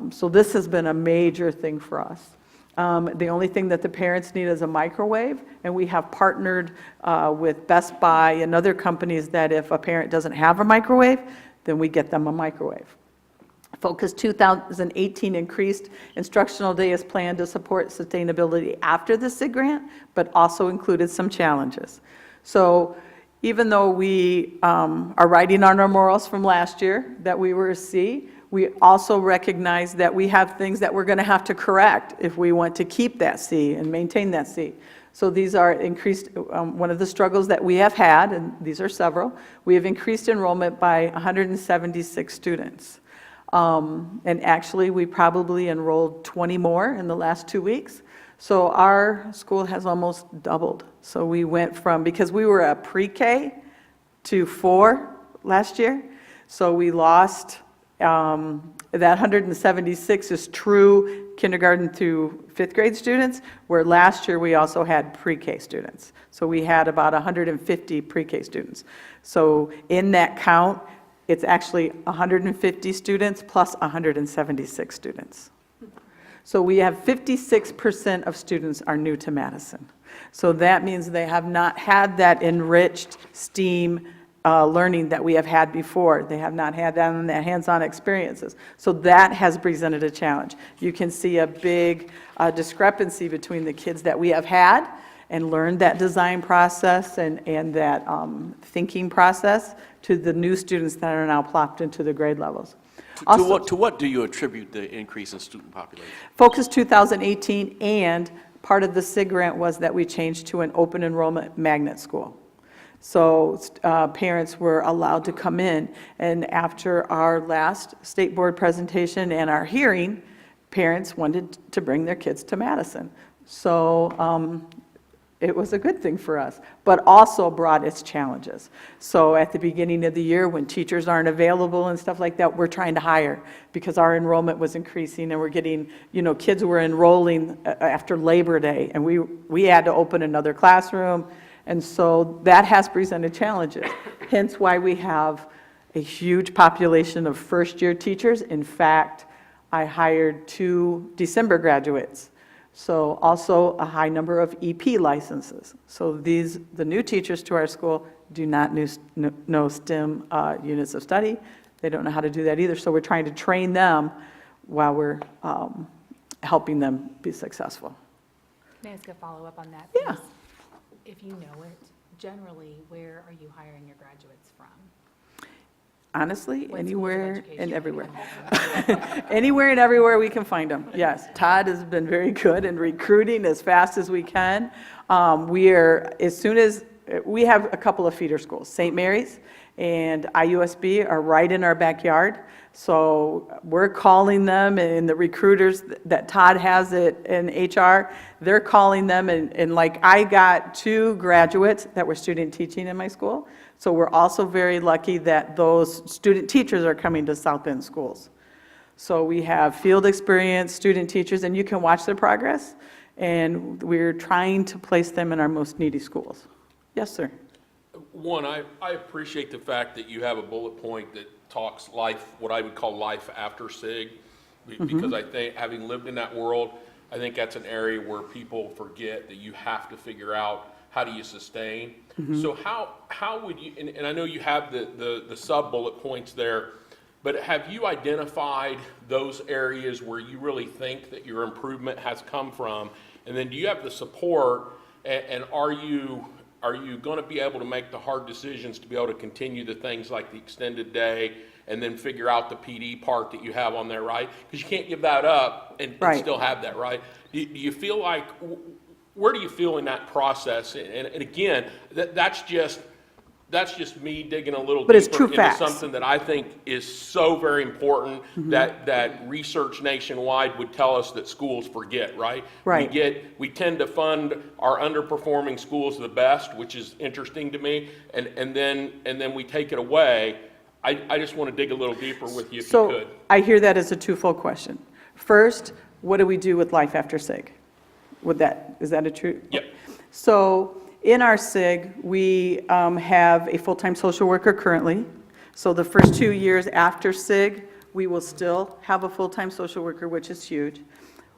So this has been a major thing for us. The only thing that the parents need is a microwave, and we have partnered with Best Buy and other companies that if a parent doesn't have a microwave, then we get them a microwave. Focus 2018 increased instructional day is planned to support sustainability after the SIG grant, but also included some challenges. So even though we are writing on our morals from last year that we were a C, we also recognize that we have things that we're going to have to correct if we want to keep that C and maintain that C. So these are increased, one of the struggles that we have had, and these are several, we have increased enrollment by 176 students. And actually, we probably enrolled 20 more in the last 2 weeks. So our school has almost doubled. So we went from, because we were a pre-K to 4 last year, so we lost that 176 is true kindergarten through 5th grade students, where last year we also had pre-K students. So we had about 150 pre-K students. So in that count, it's actually 150 students plus 176 students. So we have 56% of students are new to Madison. So that means they have not had that enriched STEAM learning that we have had before. They have not had that in their hands-on experiences. So that has presented a challenge. You can see a big discrepancy between the kids that we have had and learned that design process and that thinking process to the new students that are now plopped into the grade levels. To what do you attribute the increase in student population? Focus 2018, and part of the SIG grant was that we changed to an open enrollment magnet school. So parents were allowed to come in, and after our last state board presentation and our hearing, parents wanted to bring their kids to Madison. So it was a good thing for us, but also brought its challenges. So at the beginning of the year, when teachers aren't available and stuff like that, we're trying to hire because our enrollment was increasing, and we're getting, kids were enrolling after Labor Day, and we had to open another classroom. And so that has presented challenges, hence why we have a huge population of first-year teachers. In fact, I hired 2 December graduates, so also a high number of EP licenses. So the new teachers to our school do not know STEM units of study. they don't know how to do that either. So we're trying to train them while we're helping them be successful. May I ask a follow-up on that? Yeah. please? If you know it, generally, where are you hiring your graduates from? Honestly, What schools of anywhere education and are you everywhere. hiring? Anywhere and everywhere we can find them, yes. Todd has been very good in recruiting as fast as we can. We have a couple of feeder schools, St. Mary's and IUSB are right in our backyard. So we're calling them, and the recruiters that Todd has in HR, they're calling them, and like I got 2 graduates that were student teaching in my school. So we're also very lucky that those student teachers are coming to South Bend schools. So we have field experience, student teachers, and you can watch their progress, and we're trying to place them in our most needy schools. Yes, sir. One, I appreciate the fact that you have a bullet point that talks life, what I would call life after SIG, because I think, having lived in that world, I think that's an area where people forget that you have to figure out how do you sustain. So how would you, and I know you have the sub-bullet points there, but have you identified those areas where you really think that your improvement has come from? And then do you have the support, and are you going to be able to make the hard decisions to be able to continue the things like the extended day and then figure out the PD part that you have on there, right? Because you can't give that up and still have that, right? Do you feel like, where do you feel in that process? And again, that's just me digging a little But it's deeper true into facts. something that I think is so very important that research nationwide would tell us that schools forget, right? Right. We tend to fund our underperforming schools the best, which is interesting to me, and then we take it away. I just want to dig a little deeper with you if you could. So I hear that as a twofold question. First, what do we do with life after SIG? Is that a true? Yep. So in our SIG, we have a full-time social worker currently. So the first 2 years after SIG, we will still have a full-time social worker, which is huge.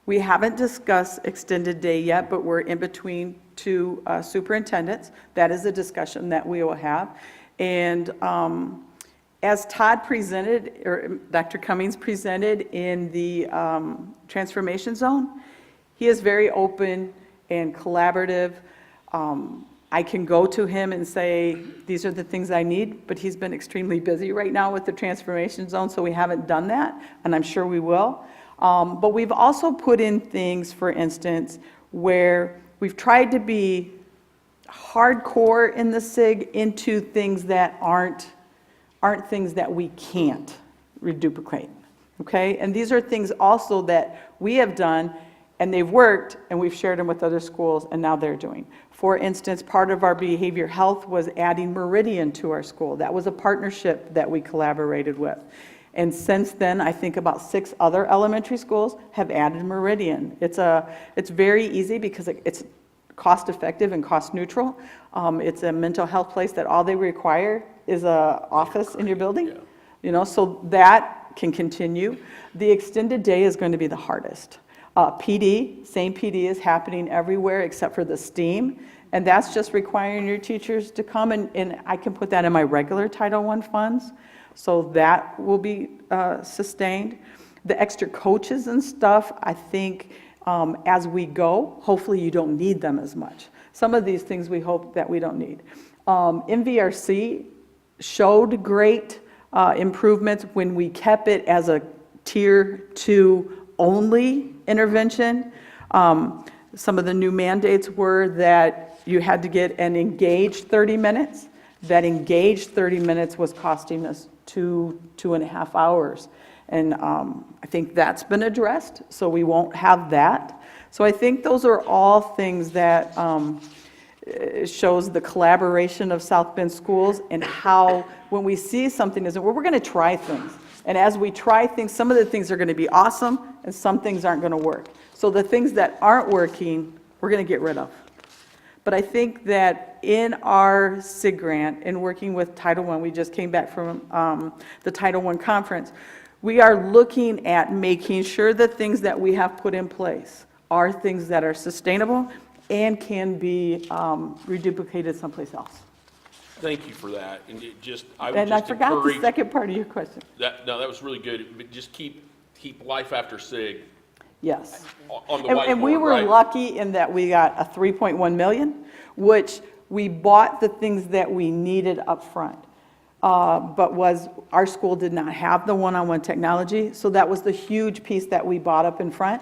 We haven't discussed extended day yet, but we're in between 2 superintendents. That is a discussion that we will have. And as Todd presented, or Dr. Cummings presented in the transformation zone, he is very open and collaborative. I can go to him and say, these are the things I need, but he's been extremely busy right now with the transformation zone, so we haven't done that, and I'm sure we will. But we've also put in things, for instance, where we've tried to be hardcore in the SIG into things that aren't things that we can't reduplicate, okay? And these are things also that we have done, and they've worked, and we've shared them with other schools, and now they're doing. For instance, part of our behavior health was adding Meridian to our school. That was a partnership that we collaborated with. And since then, I think about 6 other elementary schools have added Meridian. It's very easy because it's cost effective and cost neutral. It's a mental health place that all they require is an office in your building. You know, so that can continue. The extended day is going to be the hardest. Same PD is happening everywhere except for the STEAM, and that's just requiring your teachers to come, and I can put that in my regular Title I funds, so that will be sustained. The extra coaches and stuff, I think as we go, hopefully you don't need them as much. Some of these things we hope that we don't need. MVRC showed great improvements when we kept it as a Tier 2 only intervention. Some of the new mandates were that you had to get an engaged 30 minutes. That engaged 30 minutes was costing us 2.5 hours. And I think that's been addressed, so we won't have that. So I think those are all things that shows the collaboration of South Bend schools and how when we see something isn't, we're going to try things. And as we try things, some of the things are going to be awesome and some things aren't going to work. So the things that aren't working, we're going to get rid of. But I think that in our SIG grant, in working with Title I, we just came back from the Title I conference, we are looking at making sure the things that we have put in place are things that are sustainable and can be reduplicated someplace else. Thank you for that, and it just, I would And I just forgot the encourage, second part of your question. no, that was really good, but just keep life after SIG Yes. on the And we whiteboard, were right? lucky in that we got a 3.1 million, which we bought the things that we needed up front. But our school did not have the one-on-one technology, so that was the huge piece that we bought up in front.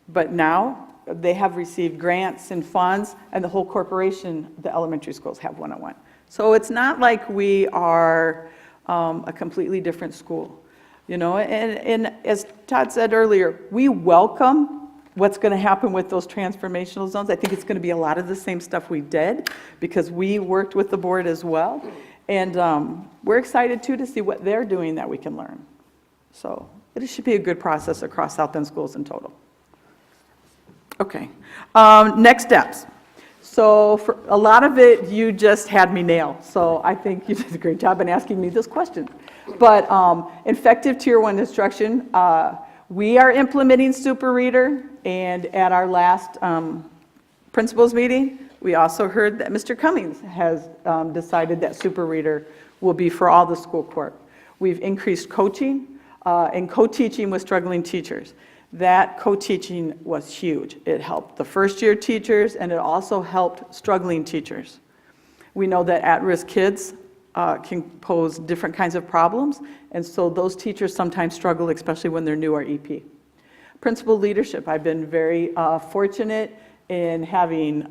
But now, they have received grants and funds, and the whole corporation, the elementary schools have one-on-one. So it's not like we are a completely different school, you know? And as Todd said earlier, we welcome what's going to happen with those transformational zones. I think it's going to be a lot of the same stuff we did, because we worked with the board as well. And we're excited, too, to see what they're doing that we can learn. So it should be a good process across South End schools in total. Okay, next steps. So for a lot of it, you just had me nail. So I think you did a great job in asking me this question. But effective Tier 1 instruction, we are implementing Super Reader. And at our last principals meeting, we also heard that Mr. Cummings has decided that Super Reader will be for all the school corp. We've increased coaching and co-teaching with struggling teachers. That co-teaching was huge. It helped the first-year teachers, and it also helped struggling teachers. We know that at-risk kids can pose different kinds of problems, and so those teachers sometimes struggle, especially when they're new or EP. Principal leadership. I've been very fortunate in having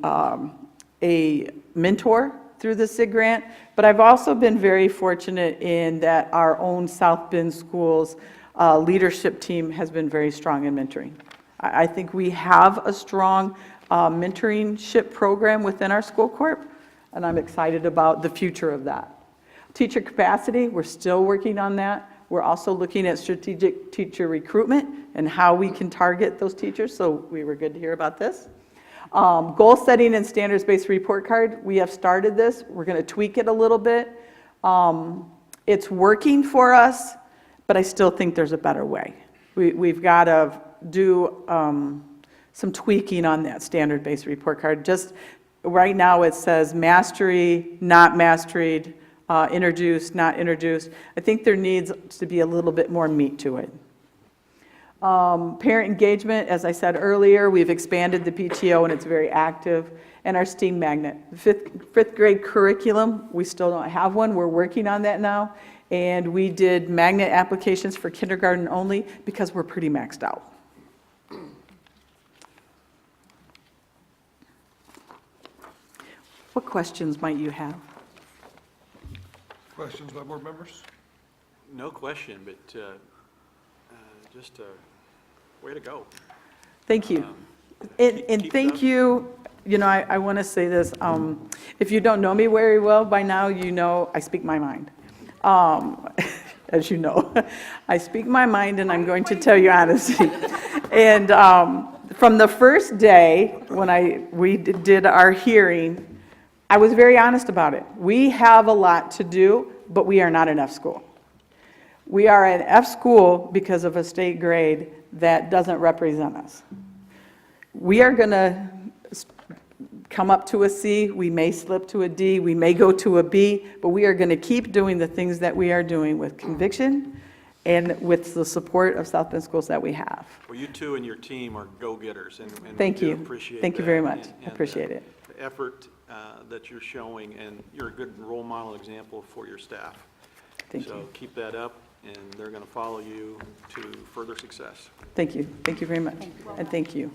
a mentor through the SIG grant, but I've also been very fortunate in that our own South Bend Schools leadership team has been very strong in mentoring. I think we have a strong mentorship program within our school corp, and I'm excited about the future of that. Teacher capacity, we're still working on that. We're also looking at strategic teacher recruitment and how we can target those teachers, so we were good to hear about this. Goal setting and standards-based report card, we have started this. We're going to tweak it a little bit. It's working for us, but I still think there's a better way. We've got to do some tweaking on that standard-based report card. Just right now it says mastery, not mastered, introduced, not introduced. I think there needs to be a little bit more meat to it. Parent engagement, as I said earlier, we've expanded the PTO and it's very active. And our STEAM magnet. Fifth grade curriculum, we still don't have one. We're working on that now. And we did magnet applications for kindergarten only because we're pretty maxed out. What questions might you have? Questions by board members? No question, but just way to go. Thank you. And thank you. You know, I want to say this. If you don't know me very well by now, you know I speak my mind. As you know, I speak my mind, and I'm going to tell you honestly. And from the first day when we did our hearing, I was very honest about it. We have a lot to do, but we are not an F school. We are an F school because of a state grade that doesn't represent us. We are going to come up to a C, we may slip to a D, we may go to a B, but we are going to keep doing the things that we are doing with conviction and with the support of South Bend Schools that we have. Well, you two and your team are go-getters, and Thank we you. do appreciate Thank you that. very much. And, I appreciate it. The effort that you're showing, and you're a good role model example for your staff. Thank So you. keep that up, and they're going to follow you to further success. Thank you. Thank you very much. And thank you.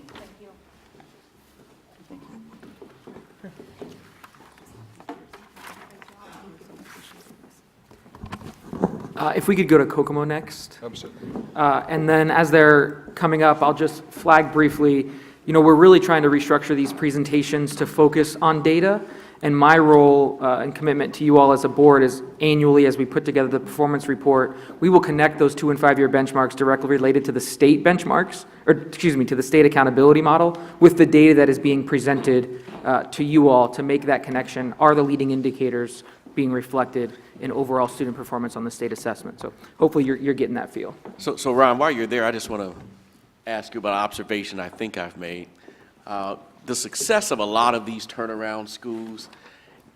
If we could go to Kokomo next. Absolutely. And then as they're coming up, I'll just flag briefly, you know, we're really trying to restructure these presentations to focus on data. And my role and commitment to you all as a board is annually, as we put together the performance report, we will connect those 2- and 5-year benchmarks directly related to the state benchmarks, or excuse me, to the state accountability model with the data that is being presented to you all to make that connection. Are the leading indicators being reflected in overall student performance on the state assessment? So hopefully you're getting that feel. So Ron, while you're there, I just want to ask you about an observation I think I've made. The success of a lot of these turnaround schools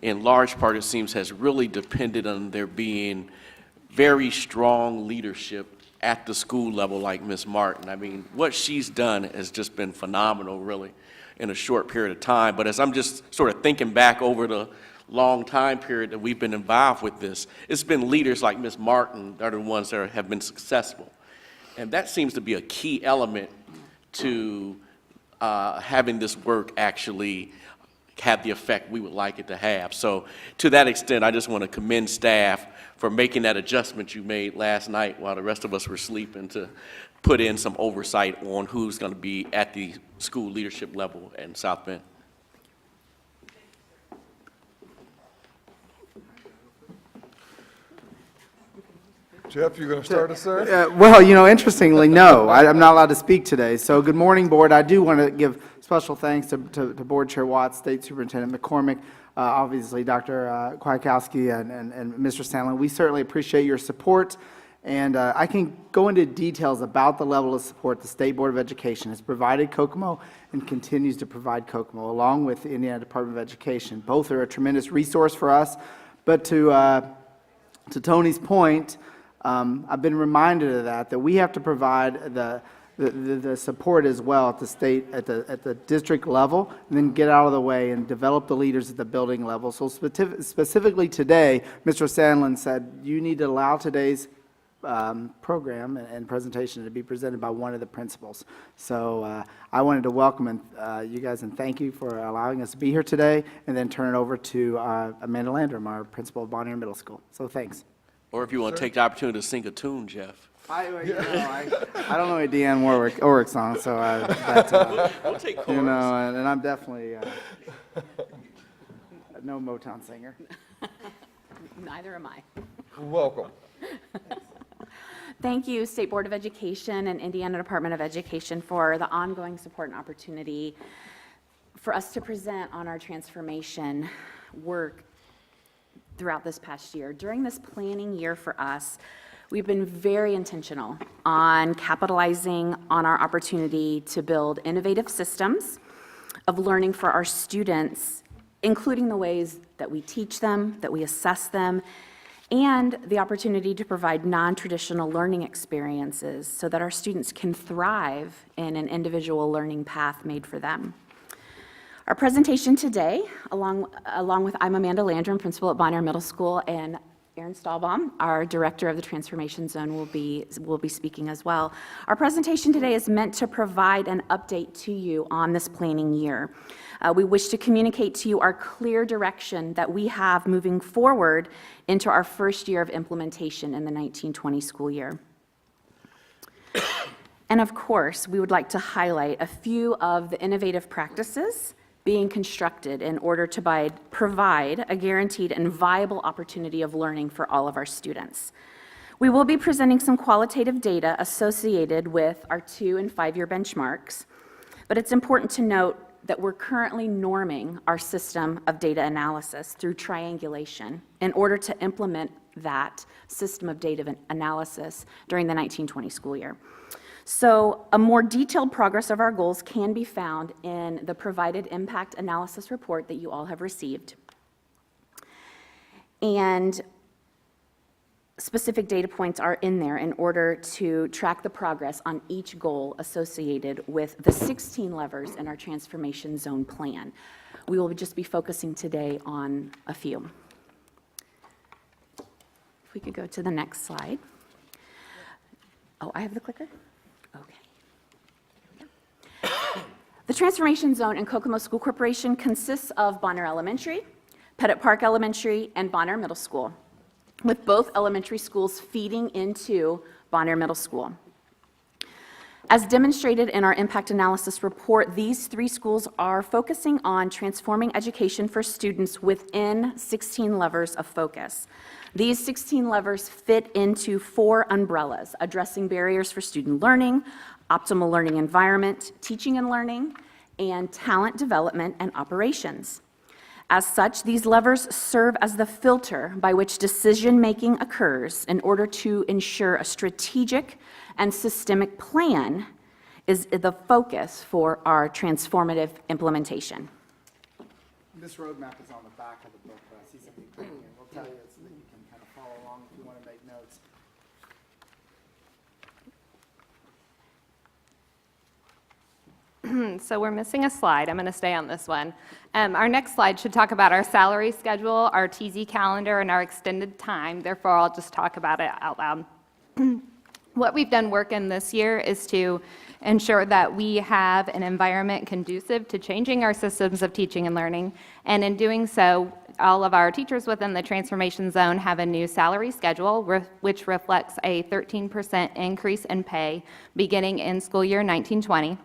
in large part, it seems, has really depended on there being very strong leadership at the school level like Ms. Martin. I mean, what she's done has just been phenomenal, really, in a short period of time. But as I'm just sort of thinking back over the long time period that we've been involved with this, it's been leaders like Ms. Martin that are the ones that have been successful. And that seems to be a key element to having this work actually have the effect we would like it to have. So to that extent, I just want to commend staff for making that adjustment you made last night while the rest of us were sleeping to put in some oversight on who's going to be at the school leadership level in South Bend. Jeff, you going to start us there? Well, interestingly, no, I'm not allowed to speak today. So good morning, Board. I do want to give special thanks to Board Chair Watts, State Superintendent McCormick, obviously Dr. Kwiatkowski, and Mr. Sandlin. We certainly appreciate your support, and I can go into details about the level of support the State Board of Education has provided Kokomo and continues to provide Kokomo, along with the Indiana Department of Education. Both are a tremendous resource for us, but to Tony's point, I've been reminded of that we have to provide the support as well at the state, at the district level, and then get out of the way and develop the leaders at the building level. So specifically today, Mr. Sandlin said, you need to allow today's program and presentation to be presented by one of the principals. So I wanted to welcome you guys and thank you for allowing us to be here today, and then turn it over to Amanda Landrum, our principal of Bonnier Middle School. So thanks. Or if you want to take the opportunity to sing a tune, Jeff. I don't know a Deanne Warwick song, so we'll take chorus. and I'm definitely no Motown singer. Neither am I. Welcome. Thank you, State Board of Education and Indiana Department of Education, for the ongoing support and opportunity for us to present on our transformation work throughout this past year. During this planning year for us, we've been very intentional on capitalizing on our opportunity to build innovative systems of learning for our students, including the ways that we teach them, that we assess them, and the opportunity to provide non-traditional learning experiences so that our students can thrive in an individual learning path made for them. Our presentation today, along with I'm Amanda Landrum, principal at Bonnier Middle School, and Aaron Stahlbaum, our director of the Transformation Zone, will be speaking as well. Our presentation today is meant to provide an update to you on this planning year. We wish to communicate to you our clear direction that we have moving forward into our first year of implementation in the 1920 school year. And of course, we would like to highlight a few of the innovative practices being constructed in order to provide a guaranteed and viable opportunity of learning for all of our students. We will be presenting some qualitative data associated with our 2- and 5-year benchmarks, but it's important to note that we're currently norming our system of data analysis through triangulation in order to implement that system of data analysis during the 1920 school year. So a more detailed progress of our goals can be found in the provided impact analysis report that you all have received. And specific data points are in there in order to track the progress on each goal associated with the 16 levers in our Transformation Zone plan. We will just be focusing today on a few. If we could go to the next slide. Oh, I have the clicker? Okay. The Transformation Zone in Kokomo School Corporation consists of Bonner Elementary, Pettit Park Elementary, and Bonner Middle School, with both elementary schools feeding into Bonner Middle School. As demonstrated in our impact analysis report, these 3 schools are focusing on transforming education for students within 16 levers of focus. These 16 levers fit into 4 umbrellas: addressing barriers for student learning, optimal learning environment, teaching and learning, and talent development and operations. As such, these levers serve as the filter by which decision-making occurs in order to ensure a strategic and systemic plan is the focus for our transformative implementation. This roadmap is on the back of the book, right? would be great. And we'll tell you so that you can kind of follow along if you want to make notes. So we're missing a slide. I'm going to stay on this one. Our next slide should talk about our salary schedule, our TZ calendar, and our extended time. Therefore, I'll just talk about it out loud. What we've done work in this year is to ensure that we have an environment conducive to changing our systems of teaching and learning. And in doing so, all of our teachers within the transformation zone have a new salary schedule, which reflects a 13% increase in pay beginning in school year 1920.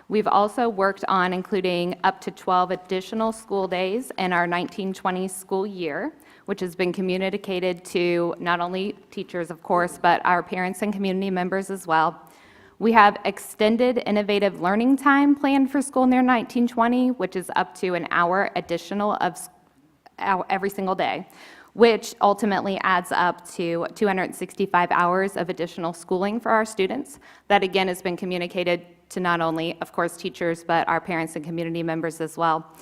We've also worked on including up to 12 additional school days in our 1920 school year, which has been communicated to not only teachers, of course, but our parents and community members as well. We have extended innovative learning time planned for school year 1920, which is up to an hour additional of every single day, which ultimately adds up to 265 hours of additional schooling for our students. That again has been communicated to not only, of course, teachers, but our parents and community members as well.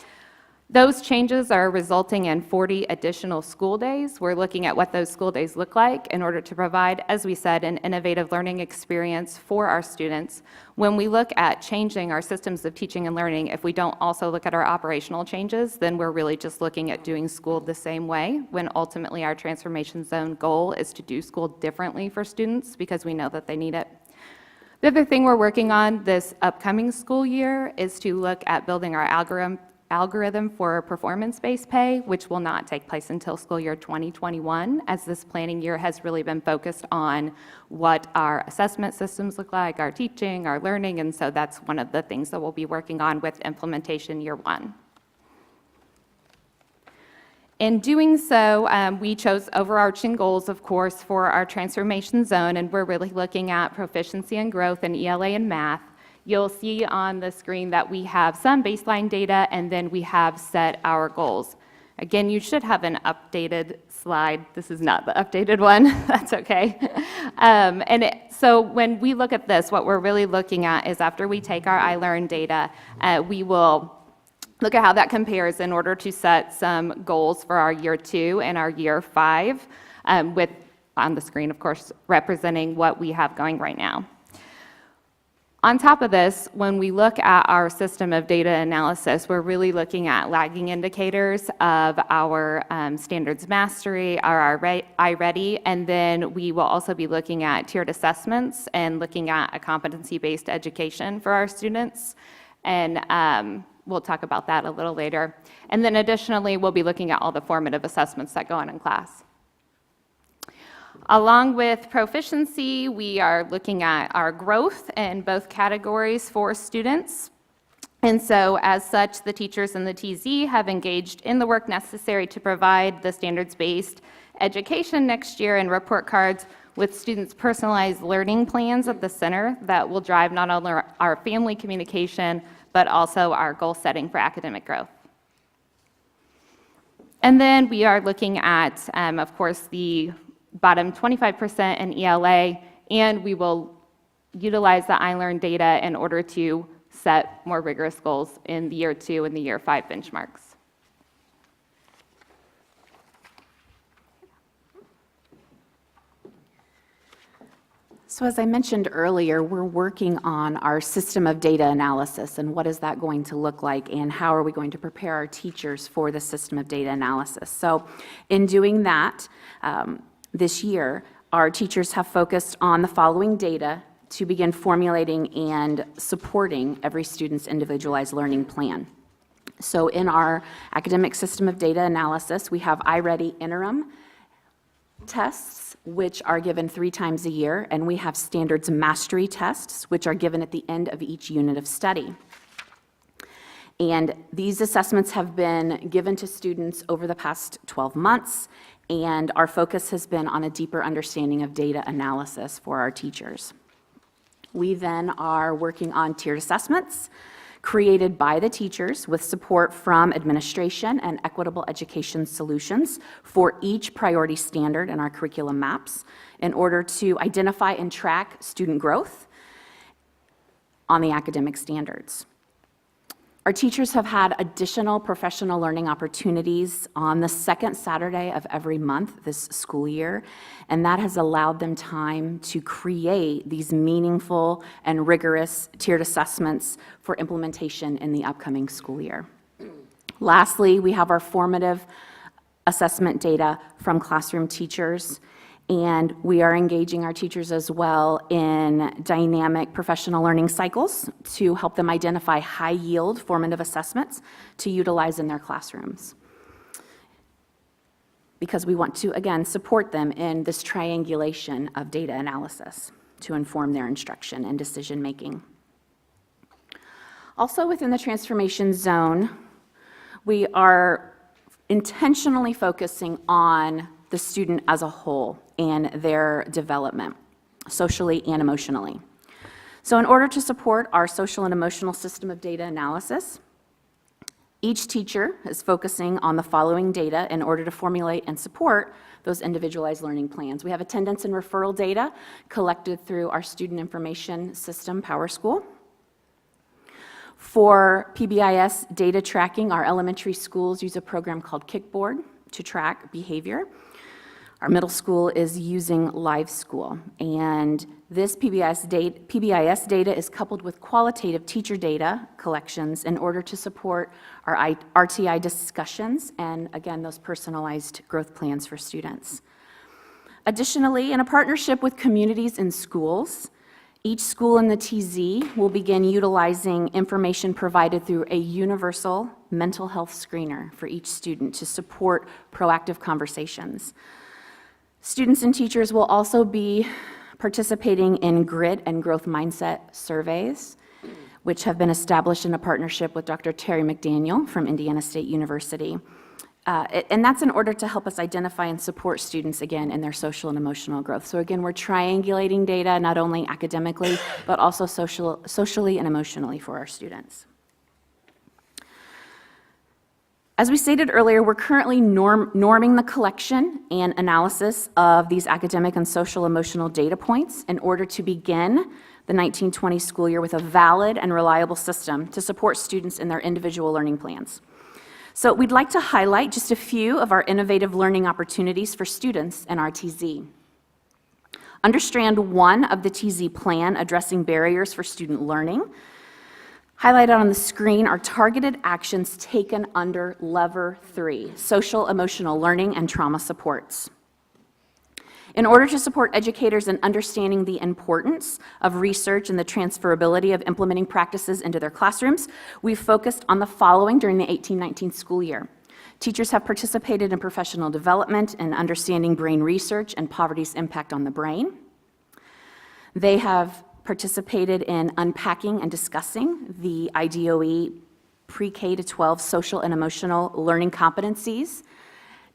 Those changes are resulting in 40 additional school days. We're looking at what those school days look like in order to provide, as we said, an innovative learning experience for our students. When we look at changing our systems of teaching and learning, if we don't also look at our operational changes, then we're really just looking at doing school the same way, when ultimately our transformation zone goal is to do school differently for students because we know that they need it. The other thing we're working on this upcoming school year is to look at building our algorithm for performance-based pay, which will not take place until school year 2021, as this planning year has really been focused on what our assessment systems look like, our teaching, our learning, and so that's one of the things that we'll be working on with implementation year one. In doing so, we chose overarching goals, of course, for our transformation zone, and we're really looking at proficiency and growth in ELA and math. You'll see on the screen that we have some baseline data, and then we have set our goals. Again, you should have an updated slide. This is not the updated one. That's okay. So when we look at this, what we're really looking at is after we take our iLearn data, we will look at how that compares in order to set some goals for our year 2 and our year 5, with, on the screen, of course, representing what we have going right now. On top of this, when we look at our system of data analysis, we're really looking at lagging indicators of our standards mastery, our iReady, and then we will also be looking at tiered assessments and looking at a competency-based education for our students. And we'll talk about that a little later. And then additionally, we'll be looking at all the formative assessments that go on in class. Along with proficiency, we are looking at our growth in both categories for students. And so as such, the teachers and the TZ have engaged in the work necessary to provide the standards-based education next year and report cards with students' personalized learning plans at the center that will drive not only our family communication, but also our goal setting for academic growth. And then we are looking at, of course, the bottom 25% in ELA, and we will utilize the iLearn data in order to set more rigorous goals in the year 2 and the year 5 benchmarks. So as I mentioned earlier, we're working on our system of data analysis and what is that going to look like and how are we going to prepare our teachers for the system of data analysis. So in doing that, this year, our teachers have focused on the following data to begin formulating and supporting every student's individualized learning plan. So in our academic system of data analysis, we have iReady interim tests, which are given 3 times a year, and we have standards mastery tests, which are given at the end of each unit of study. And these assessments have been given to students over the past 12 months, and our focus has been on a deeper understanding of data analysis for our teachers. We then are working on tiered assessments created by the teachers with support from administration and equitable education solutions for each priority standard in our curriculum maps in order to identify and track student growth on the academic standards. Our teachers have had additional professional learning opportunities on the second Saturday of every month this school year, and that has allowed them time to create these meaningful and rigorous tiered assessments for implementation in the upcoming school year. Lastly, we have our formative assessment data from classroom teachers, and we are engaging our teachers as well in dynamic professional learning cycles to help them identify high-yield formative assessments to utilize in their classrooms. Because we want to, again, support them in this triangulation of data analysis to inform their instruction and decision-making. Also within the transformation zone, we are intentionally focusing on the student as a whole and their development, socially and emotionally. So in order to support our social and emotional system of data analysis, each teacher is focusing on the following data in order to formulate and support those individualized learning plans. We have attendance and referral data collected through our student information system, PowerSchool. For PBIS data tracking, our elementary schools use a program called Kickboard to track behavior. Our middle school is using LiveSchool, and this PBIS data is coupled with qualitative teacher data collections in order to support our RTI discussions and, again, those personalized growth plans for students. Additionally, in a partnership with communities and schools, each school in the TZ will begin utilizing information provided through a universal mental health screener for each student to support proactive conversations. Students and teachers will also be participating in grit and growth mindset surveys, which have been established in a partnership with Dr. Terry McDaniel from Indiana State University. And that's in order to help us identify and support students, again, in their social and emotional growth. So again, we're triangulating data not only academically, but also socially and emotionally for our students. As we stated earlier, we're currently norming the collection and analysis of these academic and social emotional data points in order to begin the 1920 school year with a valid and reliable system to support students in their individual learning plans. So we'd like to highlight just a few of our innovative learning opportunities for students in our TZ. Under Strand 1 of the TZ plan, addressing barriers for student learning, highlighted on the screen are targeted actions taken under Lever 3, social emotional learning and trauma supports. In order to support educators in understanding the importance of research and the transferability of implementing practices into their classrooms, we've focused on the following during the 18-19 school year. Teachers have participated in professional development and understanding brain research and poverty's impact on the brain. They have participated in unpacking and discussing the IDOE pre-K to 12 social and emotional learning competencies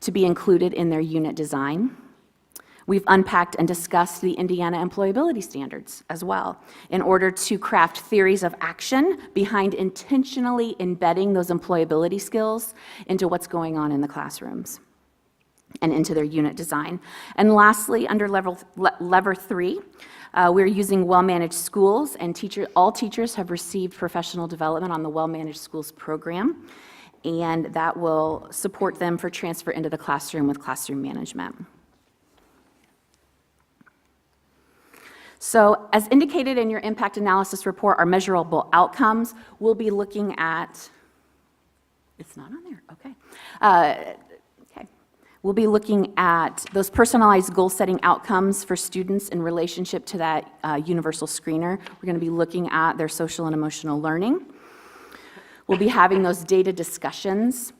to be included in their unit design. We've unpacked and discussed the Indiana employability standards as well in order to craft theories of action behind intentionally embedding those employability skills into what's going on in the classrooms and into their unit design. And lastly, under Lever 3, we're using well-managed schools, and all teachers have received professional development on the well-managed schools program, and that will support them for transfer into the classroom with classroom management. So as indicated in your impact analysis report, our measurable outcomes, we'll be looking at, it's not on there, okay. We'll be looking at those personalized goal-setting outcomes for students in relationship to that universal screener. We're going to be looking at their social and emotional learning. We'll be having those data discussions.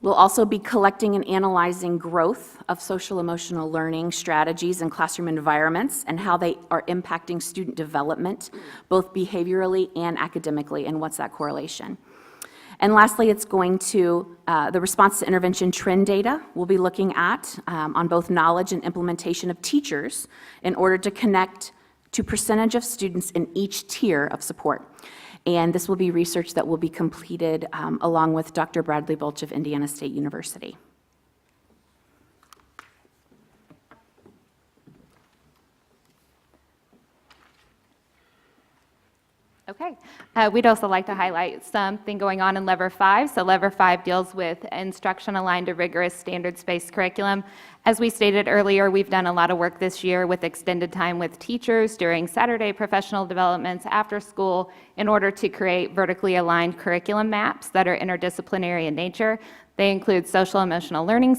We'll also be collecting and analyzing growth of social emotional learning strategies in classroom environments and how they are impacting student development, both behaviorally and academically, and what's that correlation. And lastly, it's going to, the response to intervention trend data we'll be looking at on both knowledge and implementation of teachers in order to connect to percentage of students in each tier of support. And this will be research that will be completed along with Dr. Bradley Bulch of Indiana State University. Okay. We'd also like to highlight something going on in Lever 5. So Lever 5 deals with instruction aligned to rigorous standards-based curriculum. As we stated earlier, we've done a lot of work this year with extended time with teachers during Saturday professional developments after school in order to create vertically aligned curriculum maps that are interdisciplinary in nature. They include social emotional learning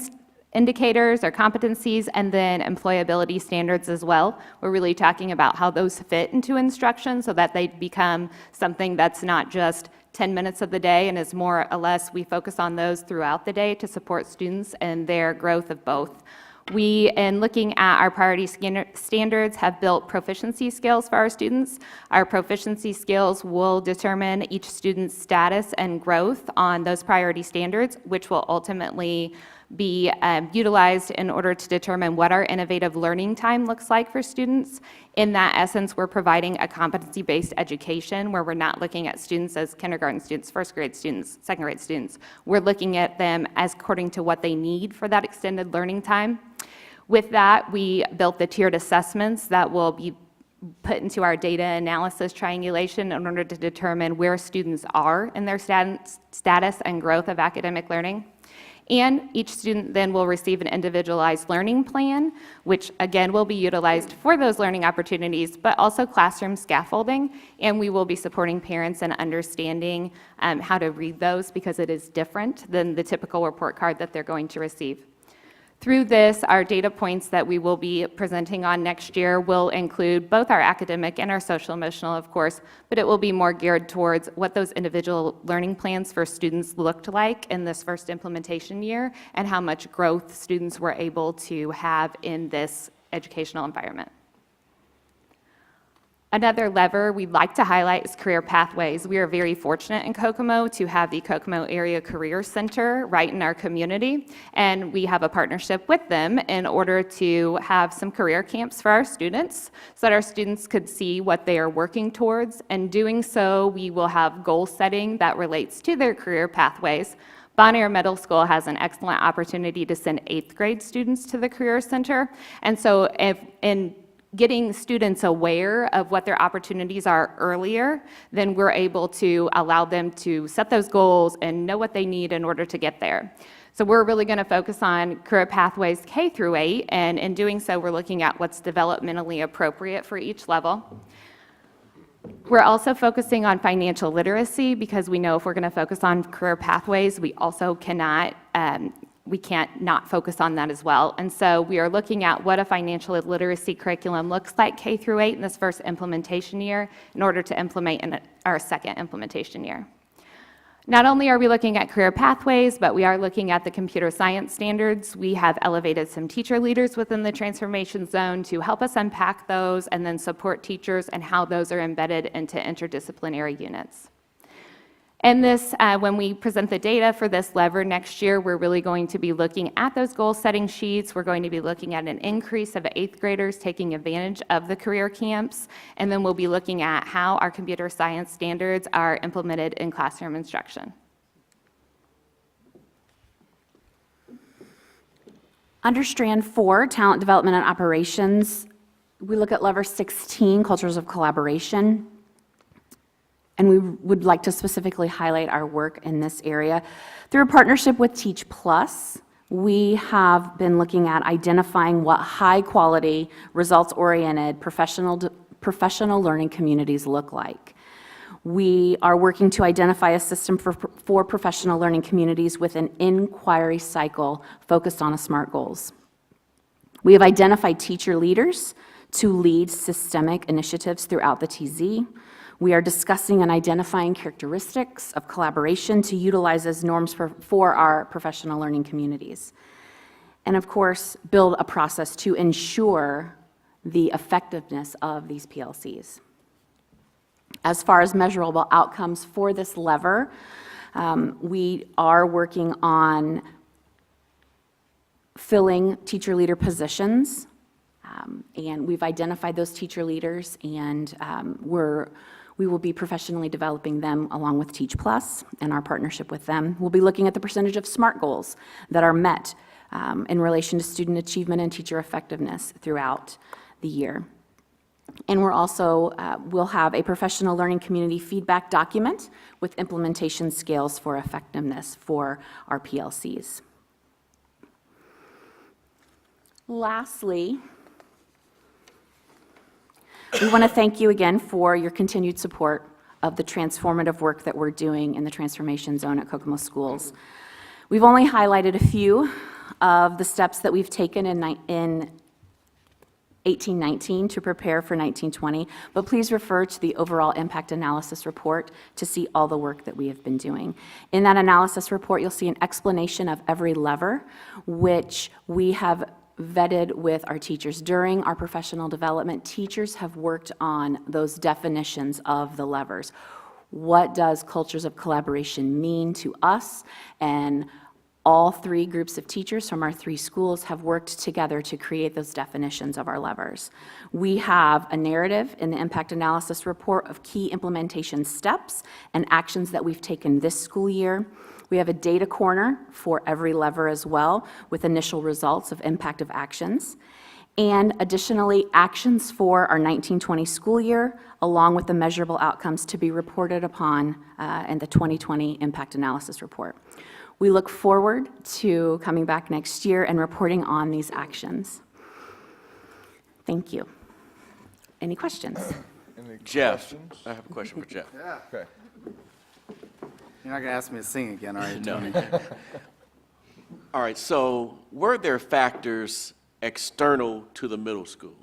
indicators or competencies, and then employability standards as well. We're really talking about how those fit into instruction so that they become something that's not just 10 minutes of the day and is more or less, we focus on those throughout the day to support students and their growth of both. We, in looking at our priority standards, have built proficiency scales for our students. Our proficiency scales will determine each student's status and growth on those priority standards, which will ultimately be utilized in order to determine what our innovative learning time looks like for students. In that essence, we're providing a competency-based education where we're not looking at students as kindergarten students, first grade students, second grade students. We're looking at them as according to what they need for that extended learning time. With that, we built the tiered assessments that will be put into our data analysis triangulation in order to determine where students are in their status and growth of academic learning. And each student then will receive an individualized learning plan, which again will be utilized for those learning opportunities, but also classroom scaffolding. And we will be supporting parents in understanding how to read those because it is different than the typical report card that they're going to receive. Through this, our data points that we will be presenting on next year will include both our academic and our social emotional, of course, but it will be more geared towards what those individual learning plans for students looked like in this first implementation year and how much growth students were able to have in this educational environment. Another lever we'd like to highlight is career pathways. We are very fortunate in Kokomo to have the Kokomo Area Career Center right in our community, and we have a partnership with them in order to have some career camps for our students so that our students could see what they are working towards. And doing so, we will have goal setting that relates to their career pathways. Bonnier Middle School has an excellent opportunity to send 8th grade students to the Career Center, and so in getting students aware of what their opportunities are earlier, then we're able to allow them to set those goals and know what they need in order to get there. So we're really going to focus on career pathways K through 8, and in doing so, we're looking at what's developmentally appropriate for each level. We're also focusing on financial literacy because we know if we're going to focus on career pathways, we also we can't not focus on that as well. And so we are looking at what a financial literacy curriculum looks like K through 8 in this first implementation year in order to implement in our second implementation year. Not only are we looking at career pathways, but we are looking at the computer science standards. We have elevated some teacher leaders within the transformation zone to help us unpack those and then support teachers and how those are embedded into interdisciplinary units. And this, when we present the data for this lever next year, we're really going to be looking at those goal setting sheets. We're going to be looking at an increase of 8th graders taking advantage of the career camps. And then we'll be looking at how our computer science standards are implemented in classroom instruction. Under Strand 4, Talent Development and Operations, we look at Lever 16, Cultures of Collaboration. And we would like to specifically highlight our work in this area. Through a partnership with Teach Plus, we have been looking at identifying what high-quality, results-oriented professional learning communities look like. We are working to identify a system for professional learning communities with an inquiry cycle focused on SMART goals. We have identified teacher leaders to lead systemic initiatives throughout the TZ. We are discussing and identifying characteristics of collaboration to utilize as norms for our professional learning communities. And of course, build a process to ensure the effectiveness of these PLCs. As far as measurable outcomes for this lever, we are working on filling teacher leader positions, and we've identified those teacher leaders, and we will be professionally developing them along with Teach Plus and our partnership with them. We'll be looking at the percentage of SMART goals that are met in relation to student achievement and teacher effectiveness throughout the year. And we're also, we'll have a professional learning community feedback document with implementation scales for effectiveness for our PLCs. Lastly, we want to thank you again for your continued support of the transformative work that we're doing in the transformation zone at Kokomo Schools. We've only highlighted a few of the steps that we've taken in 1819 to prepare for 1920, but please refer to the overall impact analysis report to see all the work that we have been doing. In that analysis report, you'll see an explanation of every lever, which we have vetted with our teachers. During our professional development, teachers have worked on those definitions of the levers. What does cultures of collaboration mean to us? And all three groups of teachers from our three schools have worked together to create those definitions of our levers. We have a narrative in the impact analysis report of key implementation steps and actions that we've taken this school year. We have a data corner for every lever as well, with initial results of impact of actions. And additionally, actions for our 1920 school year, along with the measurable outcomes to be reported upon in the 2020 impact analysis report. We look forward to coming back next year and reporting on these actions. Thank you. Any questions? Any Jeff, questions? I have a question for Jeff. Yeah. Okay. You're not going to ask me to sing again, are you, No. Tony? All right, so were there factors external to the middle school,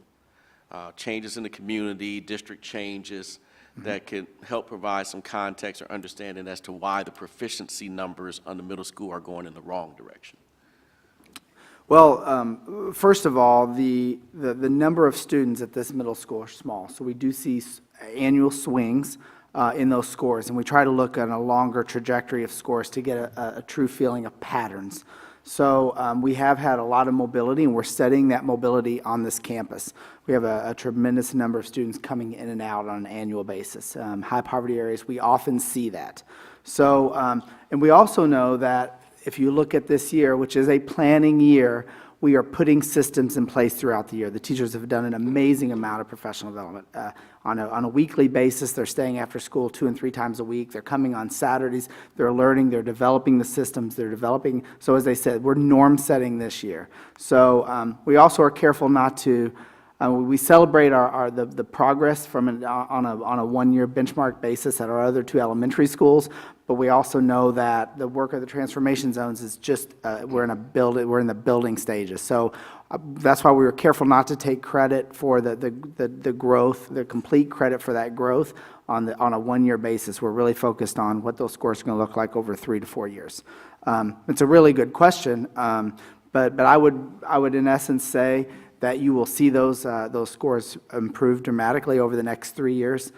changes in the community, district changes, that could help provide some context or understanding as to why the proficiency numbers on the middle school are going in the wrong direction? Well, first of all, the number of students at this middle school are small, so we do see annual swings in those scores, and we try to look at a longer trajectory of scores to get a true feeling of patterns. So we have had a lot of mobility, and we're studying that mobility on this campus. We have a tremendous number of students coming in and out on an annual basis. High poverty areas, we often see that. So, and we also know that if you look at this year, which is a planning year, we are putting systems in place throughout the year. The teachers have done an amazing amount of professional development. On a weekly basis, they're staying after school 2 and 3 times a week. They're coming on Saturdays. They're learning. They're developing the systems. They're developing. So as they said, we're norm setting this year. So we also are careful not to. We celebrate the progress from on a 1-year benchmark basis at our other 2 elementary schools, but we also know that the work of the transformation zones is just we're in the building stages. So that's why we were careful not to take credit for the growth, the complete credit for that growth on a 1-year basis. We're really focused on what those scores are going to look like over 3 to 4 years. It's a really good question, but I would in essence say that you will see those scores improve dramatically over the next 3 years.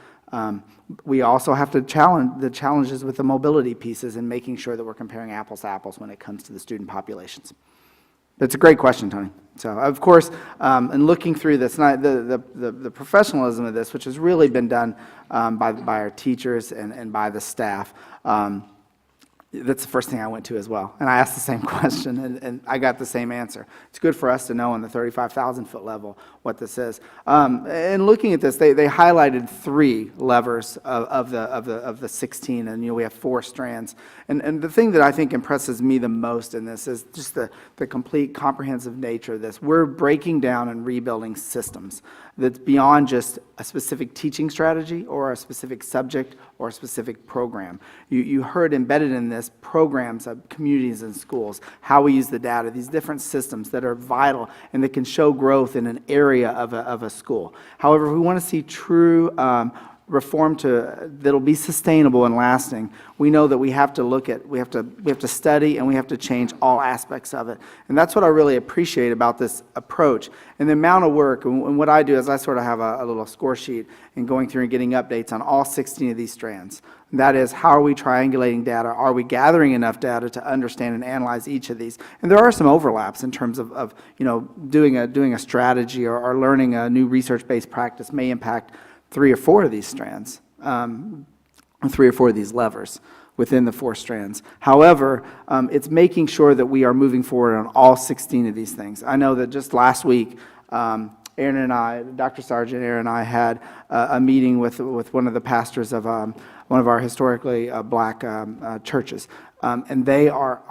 We also have to challenge the challenges with the mobility pieces and making sure that we're comparing apples to apples when it comes to the student populations. That's a great question, Tony. So, of course, in looking through this, the professionalism of this, which has really been done by our teachers and by the staff, that's the first thing I went to as well. And I asked the same question, and I got the same answer. It's good for us to know on the 35,000-foot level what this is. And looking at this, they highlighted 3 levers of the 16, and we have 4 strands. And the thing that I think impresses me the most in this is just the complete comprehensive nature of this. We're breaking down and rebuilding systems that's beyond just a specific teaching strategy or a specific subject or a specific program. You heard embedded in this programs of communities and schools, how we use the data, these different systems that are vital and that can show growth in an area of a school. However, if we want to see true reform that'll be sustainable and lasting, we know that we have to study and we have to change all aspects of it. And that's what I really appreciate about this approach. And the amount of work, and what I do is I sort of have a little score sheet and going through and getting updates on all 16 of these strands. And that is, how are we triangulating data? Are we gathering enough data to understand and analyze each of these? And there are some overlaps in terms of doing a strategy or learning a new research-based practice may impact 3 or 4 of these strands, 3 or 4 of these levers within the 4 strands. However, it's making sure that we are moving forward on all 16 of these things. I know that just last week, Aaron and I, Dr. Sargent, Aaron and I had a meeting with one of the pastors of one of our historically black churches. And they are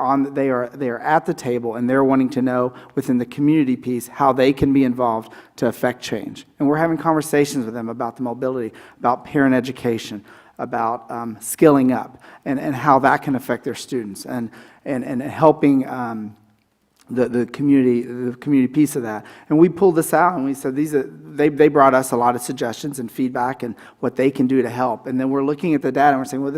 at the table, and they're wanting to know within the community piece how they can be involved to affect change. And we're having conversations with them about the mobility, about parent education, about skilling up, and how that can affect their students, and helping the community piece of that. And we pulled this out, and we said they brought us a lot of suggestions and feedback and what they can do to help. And then we're looking at the data and we're saying, well,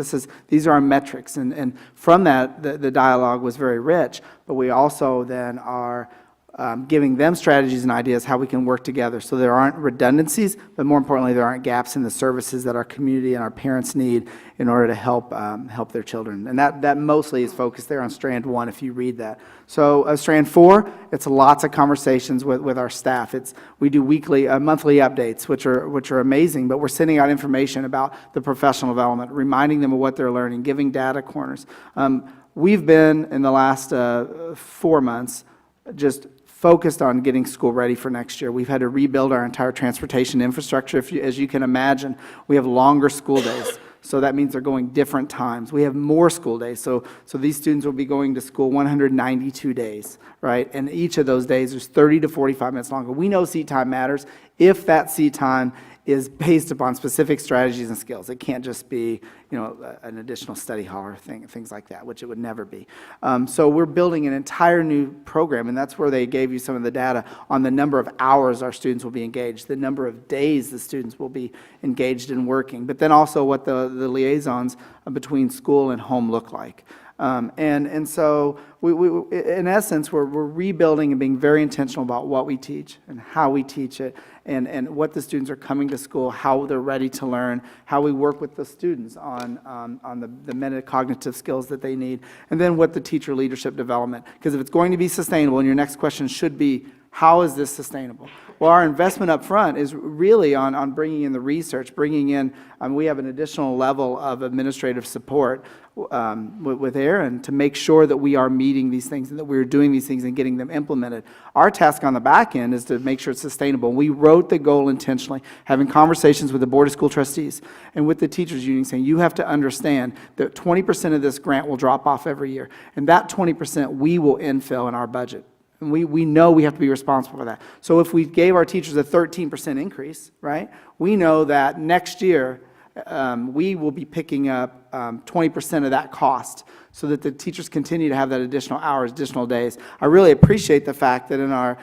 these are our metrics. And from that, the dialogue was very rich. But we also then are giving them strategies and ideas how we can work together so there aren't redundancies, but more importantly, there aren't gaps in the services that our community and our parents need in order to help their children. And that mostly is focused there on Strand 1 if you read that. So Strand 4, it's lots of conversations with our staff. We do monthly updates, which are amazing, but we're sending out information about the professional development, reminding them of what they're learning, giving data corners. We've been, in the last 4 months, just focused on getting school ready for next year. We've had to rebuild our entire transportation infrastructure. As you can imagine, we have longer school days. So that means they're going different times. We have more school days. So these students will be going to school 192 days, right? And each of those days is 30 to 45 minutes longer. We know seat time matters if that seat time is based upon specific strategies and skills. It can't just be, an additional study hall or things like that, which it would never be. So we're building an entire new program, and that's where they gave you some of the data on the number of hours our students will be engaged, the number of days the students will be engaged in working, but then also what the liaisons between school and home look like. And so we in essence, we're rebuilding and being very intentional about what we teach and how we teach it, and what the students are coming to school, how they're ready to learn, how we work with the students on the metacognitive skills that they need, and then what the teacher leadership development. Because if it's going to be sustainable, and your next question should be, how is this sustainable? Well, our investment up front is really on bringing in the research, bringing in, we have an additional level of administrative support with Aaron to make sure that we are meeting these things and that we're doing these things and getting them implemented. Our task on the back end is to make sure it's sustainable. We wrote the goal intentionally, having conversations with the Board of School Trustees and with the teachers union saying, you have to understand that 20% of this grant will drop off every year, and that 20% we will infill in our budget. And we know we have to be responsible for that. So if we gave our teachers a 13% increase, right, we know that next year we will be picking up 20% of that cost so that the teachers continue to have that additional hours, additional days. I really appreciate the fact that in our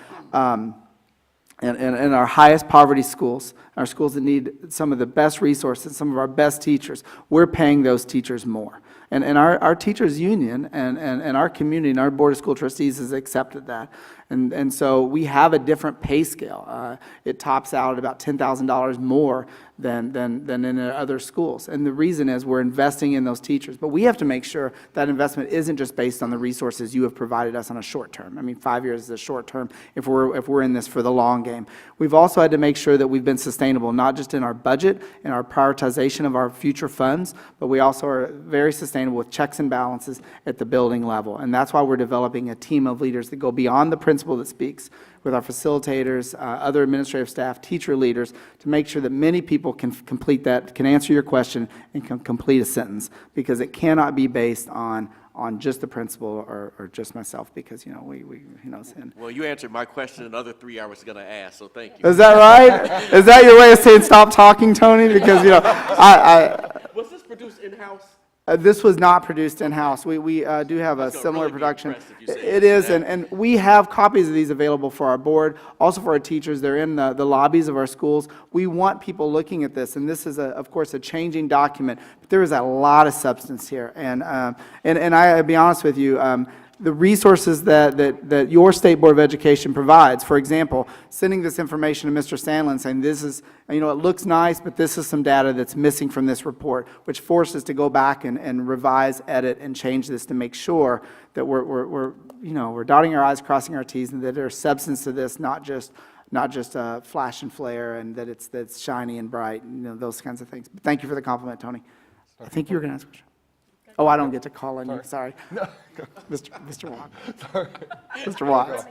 in our highest poverty schools, our schools that need some of the best resources, some of our best teachers, we're paying those teachers more. And our teachers union and our community and our Board of School Trustees has accepted that. And so we have a different pay scale. It tops out at about $10,000 more than in other schools. And the reason is we're investing in those teachers. But we have to make sure that investment isn't just based on the resources you have provided us on a short term. I mean, 5 years is a short term if we're in this for the long game. We've also had to make sure that we've been sustainable, not just in our budget and our prioritization of our future funds, but we also are very sustainable with checks and balances at the building level. And that's why we're developing a team of leaders that go beyond the principal that speaks, with our facilitators, other administrative staff, teacher leaders, to make sure that many people can complete that, can answer your question, and can complete a sentence, because it cannot be based on just the principal or just myself, because, we sin. Well, you answered my question another 3 hours going to ask, so thank you. Is that right? Is that your way of saying stop talking, Tony? Because, Was this produced in-house? This was not produced in-house. We do have a similar production. It is, and we have copies of these available for our board, also for our teachers. They're in the lobbies of our schools. We want people looking at this, and this is, of course, a changing document, but there is a lot of substance here. And I'll be honest with you, the resources that your State Board of Education provides, for example, sending this information to Mr. Sandlin saying this is, it looks nice, but this is some data that's missing from this report, which forces us to go back and revise, edit, and change this to make sure that we're dotting our I's, crossing our T's, and that there's substance to this, not just flash and flare, and that's shiny and bright, those kinds of things. But thank you for the compliment, Tony. I think you were going to ask a question. Oh, I don't get to call on you, sorry. No. Mr. Watts. Sorry. Mr. Watts.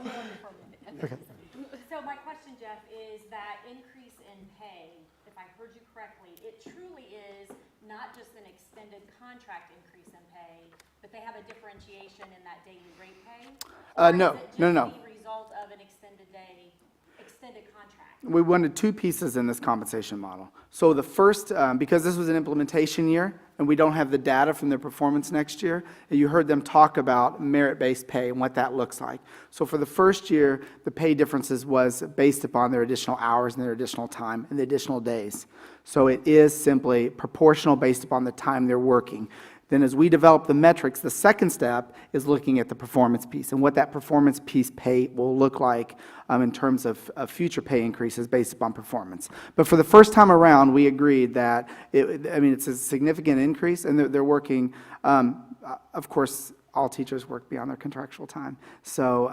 So my question question, Jeff, is that increase in pay, if I heard you correctly, it truly is not just an extended contract increase in pay, but they have a differentiation in that daily rate pay? No. Or is it just the result of an extended contract? We wanted two pieces in this compensation model. So the first, because this was an implementation year, and we don't have the data from their performance next year, and you heard them talk about merit-based pay and what that looks like. So for the first year, the pay differences was based upon their additional hours and their additional time and the additional days. So it is simply proportional based upon the time they're working. Then as we develop the metrics, the second step is looking at the performance piece and what that performance piece pay will look like in terms of future pay increases based upon performance. But for the first time around, we agreed that, it's a significant increase, and they're working, of course, all teachers work beyond their contractual time. So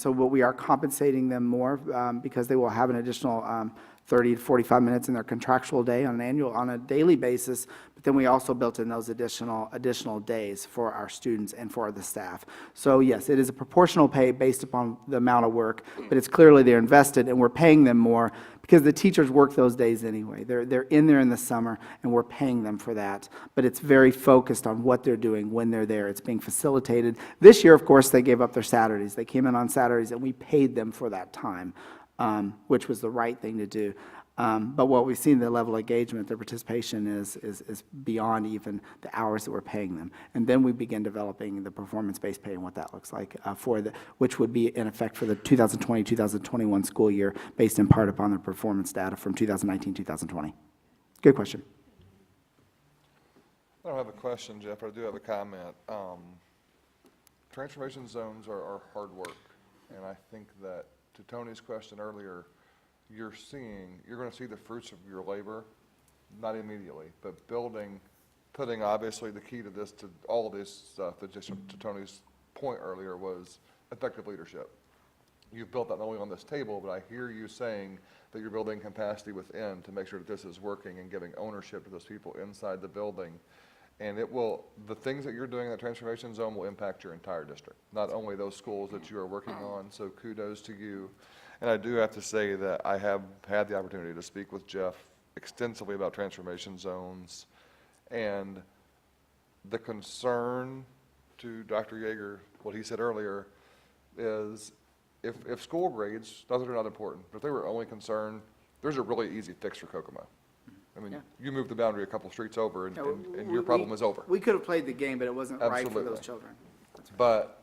what we are compensating them more because they will have an additional 30 to 45 minutes in their contractual day on a daily basis, but then we also built in those additional days for our students and for the staff. So yes, it is a proportional pay based upon the amount of work, but it's clearly they're invested and we're paying them more because the teachers work those days anyway. They're in there in the summer and we're paying them for that, but it's very focused on what they're doing when they're there. It's being facilitated. This year, of course, they gave up their Saturdays. They came in on Saturdays and we paid them for that time. Which was the right thing to do. But what we've seen, the level of engagement, their participation is beyond even the hours that we're paying them. And then we begin developing the performance-based pay and what that looks like which would be in effect for the 2020-2021 school year, based in part upon the performance data from 2019-2020. Good question. I don't have a question, Jeff, but I do have a comment. Transformation zones are hard work, and I think that to Tony's question earlier, you're going to see the fruits of your labor, not immediately, but putting obviously the key to this, to all of this stuff, that just to Tony's point earlier was effective leadership. You've built that not only on this table, but I hear you saying that you're building capacity within to make sure that this is working and giving ownership to those people inside the building. And the things that you're doing in the transformation zone will impact your entire district, not only those schools that you are working on, so kudos to you. And I do have to say that I have had the opportunity to speak with Jeff extensively about transformation zones, and the concern to Dr. Yeager, what he said earlier, is if school grades, not that they're not important, but if they were only concerned, there's a really easy fix for Kokomo. You move the boundary a couple streets over and your problem is over. We could have played the game, but it wasn't right for Absolutely. those children. But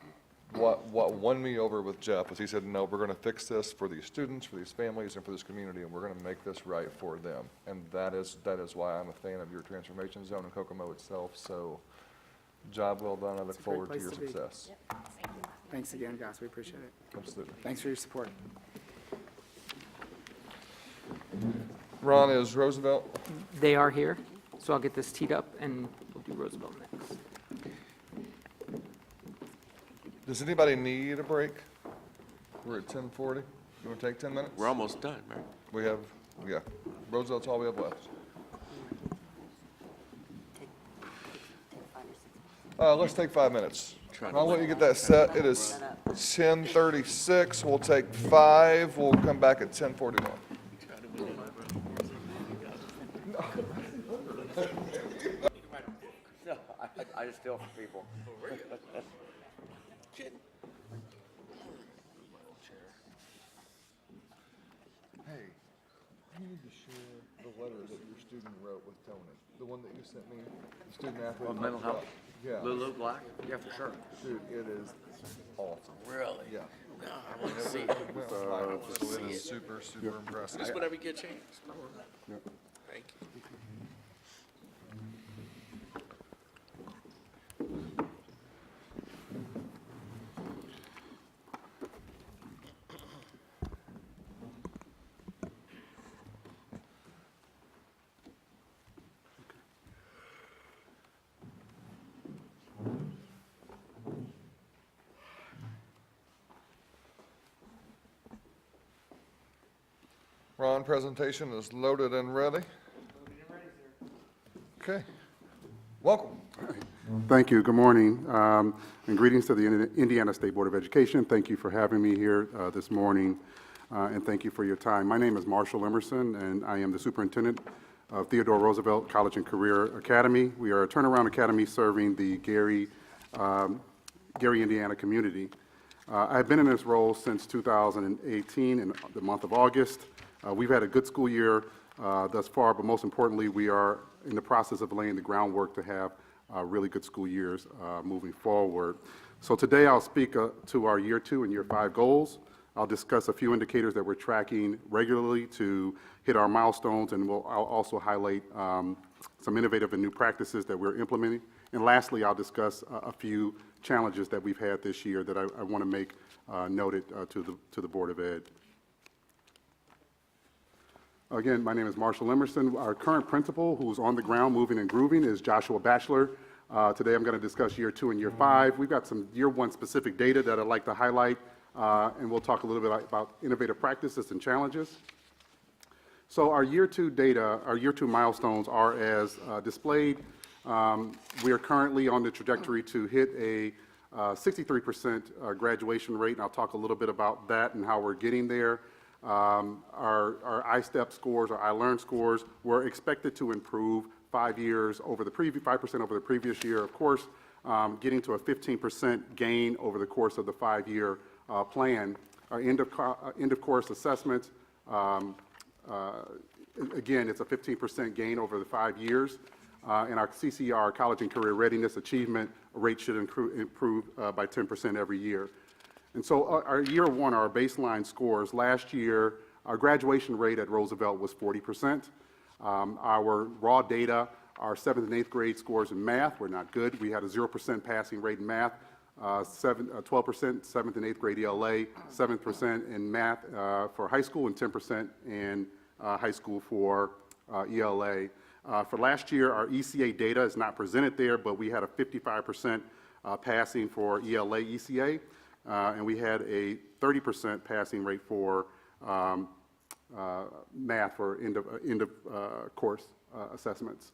what won me over with Jeff was he said, no, we're going to fix this for these students, for these families, and for this community, and we're going to make this right for them. And that is why I'm a fan of your transformation zone in Kokomo itself. So job well done. I look a great forward to place your to be. success. Thanks again, guys. We appreciate it. Absolutely. Thanks for your support. Ron, is Roosevelt? They are here, so I'll get this teed up and we'll do Roosevelt next. Does anybody need a break? We're at 10:40. You want to take 10 minutes? We're almost done, right? We have, yeah. Roosevelt's all we have left. Let's take 5 minutes. I'll let you get that set. It is 10:36. We'll take 5. We'll come back at 10:41. I just steal from people. Hey, you need to share the letter that your student wrote with Tony. The one that you sent me, the student athlete. Oh, mental health? Yeah. Lulu Black? Yeah, for sure. Dude, it is awesome. Really? Yeah. No, I want to see it. It is super, super impressive. Just whenever you get a chance. Thank you. Ron, presentation is loaded and ready. Okay. Welcome. Thank you. Good morning. And greetings to the Indiana State Board of Education. Thank you for having me here this morning. and thank you for your time. My name is Marshall Emerson, and I am the superintendent of Theodore Roosevelt College and Career Academy. We are a turnaround academy serving the Gary, Indiana community. I've been in this role since 2018 in the month of August. We've had a good school year thus far, but most importantly, we are in the process of laying the groundwork to have really good school years moving forward. So today I'll speak to our year 2 and year 5 goals. I'll discuss a few indicators that we're tracking regularly to hit our milestones, and I'll also highlight some innovative and new practices that we're implementing. And lastly, I'll discuss a few challenges that we've had this year that I want to make noted to the Board of Ed. Again, my name is Marshall Emerson. Our current principal, who's on the ground moving and grooving, is Joshua Batchelor. Today I'm going to discuss year 2 and year 5. We've got some year 1 specific data that I'd like to highlight, and we'll talk a little bit about innovative practices and challenges. So our year 2 data, our year 2 milestones are as displayed. We are currently on the trajectory to hit a 63% graduation rate, and I'll talk a little bit about that and how we're getting there. Our I-STEP scores, our I-Learn scores, were expected to improve 5% over the previous year. Of course, getting to a 15% gain over the course of the 5-year plan. Our end of course assessments, again, it's a 15% gain over the 5 years. And our CCR, College and Career Readiness Achievement rate should improve by 10% every year. And so our year 1, our baseline scores, last year, our graduation rate at Roosevelt was 40%. Our raw data, our 7th and 8th grade scores in math were not good. We had a 0% passing rate in math, 12% 7th and 8th grade ELA, 7% in math for high school, and 10% in high school for ELA. For last year, our ECA data is not presented there, but we had a 55% passing for ELA ECA, and we had a 30% passing rate for math for end of course assessments.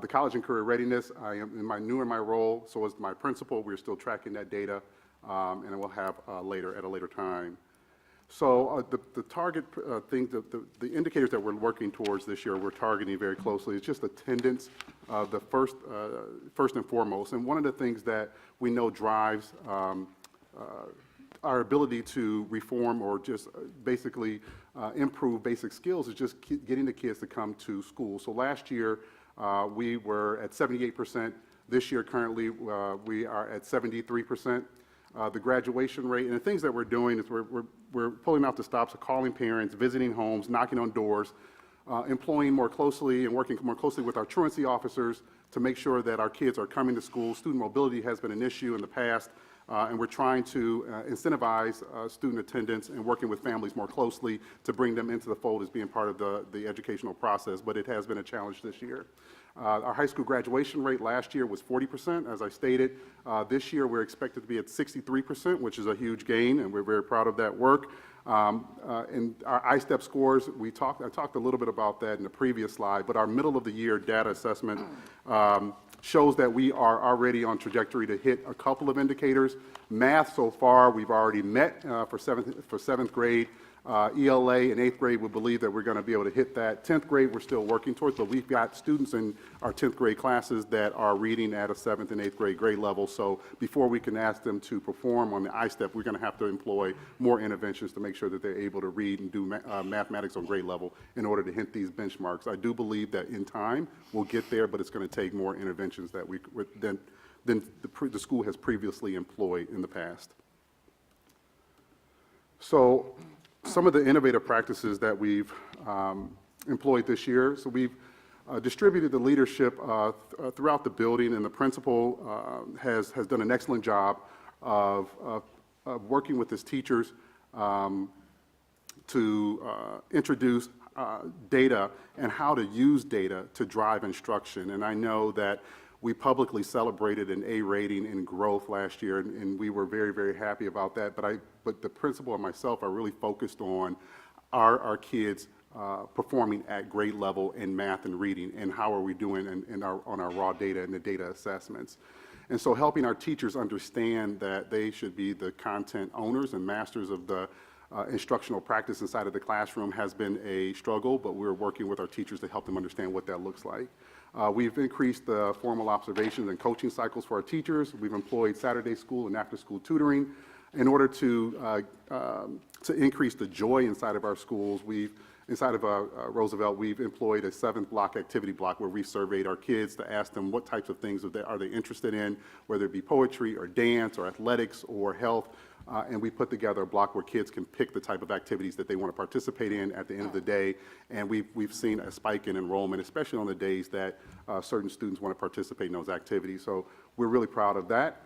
The College and Career Readiness, I am new in my role, so is my principal. We're still tracking that data, and we'll have at a later time. So the target things, the indicators that we're working towards this year, we're targeting very closely. It's just attendance, the first and foremost. And one of the things that we know drives our ability to reform or just basically improve basic skills is just getting the kids to come to school. So last year we were at 78%. This year currently we are at 73%. The graduation rate and the things that we're doing is we're pulling out the stops of calling parents, visiting homes, knocking on doors, employing more closely and working more closely with our truancy officers to make sure that our kids are coming to school. Student mobility has been an issue in the past, and we're trying to incentivize student attendance and working with families more closely to bring them into the fold as being part of the educational process, but it has been a challenge this year. Our high school graduation rate last year was 40%, as I stated. This year we're expected to be at 63%, which is a huge gain, and we're very proud of that work. And our I-STEP scores, I talked a little bit about that in the previous slide, but our middle of the year data assessment shows that we are already on trajectory to hit a couple of indicators. Math so far we've already met for 7th grade. ELA in 8th grade, we believe that we're going to be able to hit that. 10th grade, we're still working towards, but we've got students in our 10th grade classes that are reading at a 7th and 8th grade level. So before we can ask them to perform on the I-STEP, we're going to have to employ more interventions to make sure that they're able to read and do mathematics on grade level in order to hit these benchmarks. I do believe that in time we'll get there, but it's going to take more interventions that than the school has previously employed in the past. So some of the innovative practices that we've employed this year. So we've distributed the leadership throughout the building, and the principal has done an excellent job of working with his teachers to introduce data and how to use data to drive instruction. And I know that we publicly celebrated an A rating in growth last year, and we were very, very happy about that. But the principal and myself are really focused on our kids performing at grade level in math and reading, and how are we doing on our raw data and the data assessments. And so helping our teachers understand that they should be the content owners and masters of the instructional practice inside of the classroom has been a struggle, but we're working with our teachers to help them understand what that looks like. We've increased the formal observations and coaching cycles for our teachers. We've employed Saturday school and after-school tutoring in order to increase the joy inside of our schools. Inside of Roosevelt, we've employed a 7th block activity block where we surveyed our kids to ask them what types of things are they interested in, whether it be poetry or dance or athletics or health. And we put together a block where kids can pick the type of activities that they want to participate in at the end of the day. And we've seen a spike in enrollment, especially on the days that certain students want to participate in those activities. So we're really proud of that.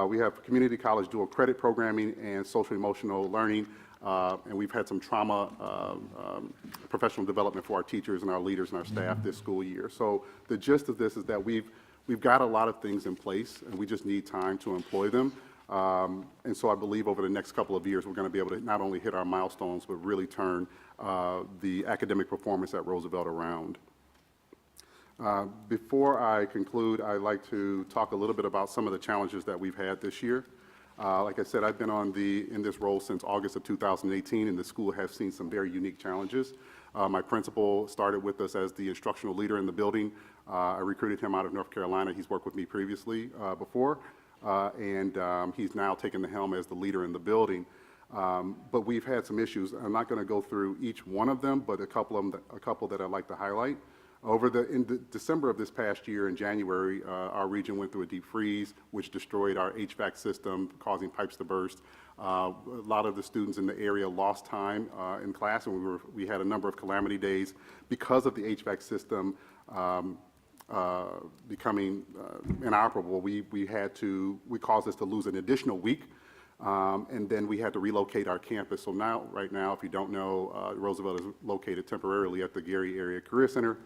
We have community college dual credit programming and social emotional learning. And we've had some trauma professional development for our teachers and our leaders and our staff this school year. So the gist of this is that we've got a lot of things in place, and we just need time to employ them. And so I believe over the next couple of years, we're going to be able to not only hit our milestones, but really turn the academic performance at Roosevelt around. Before I conclude, I'd like to talk a little bit about some of the challenges that we've had this year. Like I said, I've been in this role since August of 2018, and the school has seen some very unique challenges. My principal started with us as the instructional leader in the building. I recruited him out of North Carolina. He's worked with me previously before, and he's now taken the helm as the leader in the building. But we've had some issues. I'm not going to go through each one of them, but a couple that I'd like to highlight. In December of this past year, in January, our region went through a deep freeze, which destroyed our HVAC system, causing pipes to burst. A lot of the students in the area lost time in class, and we had a number of calamity days because of the HVAC system becoming inoperable. We caused us to lose an additional week. And then we had to relocate our campus. So right now, if you don't know, Roosevelt is located temporarily at the Gary Area Career Center.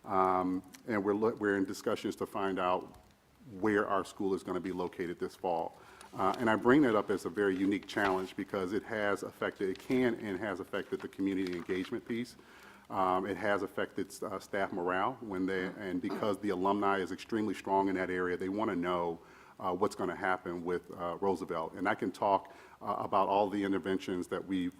And we're in discussions to find out where our school is going to be located this fall. And I bring that up as a very unique challenge because it has affected the community engagement piece. It has affected staff morale and because the alumni is extremely strong in that area, they want to know what's going to happen with Roosevelt. And I can talk about all the interventions that we've